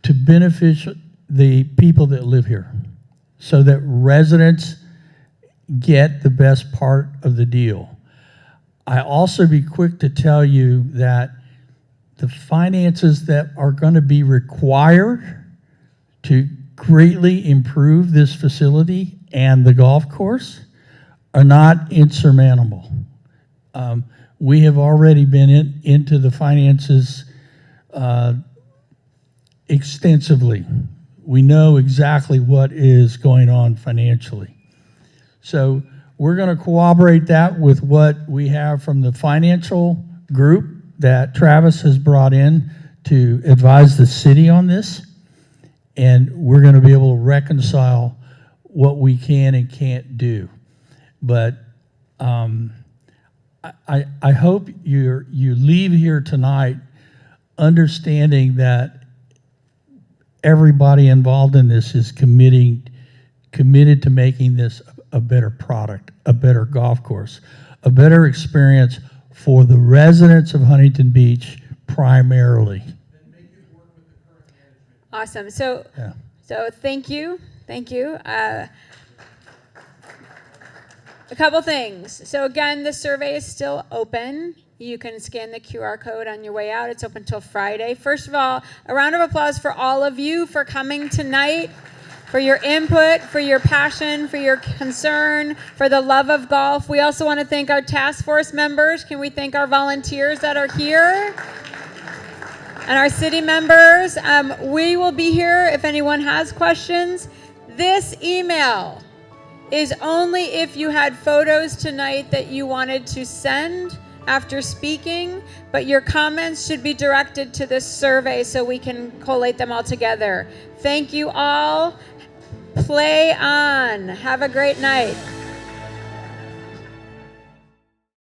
Speaker 4: to benefit the people that live here, so that residents get the best part of the deal. I also be quick to tell you that the finances that are going to be required to greatly improve this facility and the golf course are not insurmountable. We have already been into the finances extensively. We know exactly what is going on financially. So we're going to corroborate that with what we have from the financial group that Travis has brought in to advise the city on this. And we're going to be able to reconcile what we can and can't do. But I hope you leave here tonight understanding that everybody involved in this is committed to making this a better product, a better golf course, a better experience for the residents of Huntington Beach primarily.
Speaker 2: Awesome. So,
Speaker 4: Yeah.
Speaker 2: so thank you. A couple things. So again, the survey is still open. You can scan the QR code on your way out. It's open till Friday. First of all, a round of applause for all of you for coming tonight, for your input, for your passion, for your concern, for the love of golf. We also want to thank our task force members. Can we thank our volunteers that are here? And our city members. We will be here if anyone has questions. This email is only if you had photos tonight that you wanted to send after speaking, but your comments should be directed to this survey so we can collate them all together. Thank you all. Play on. Have a great night.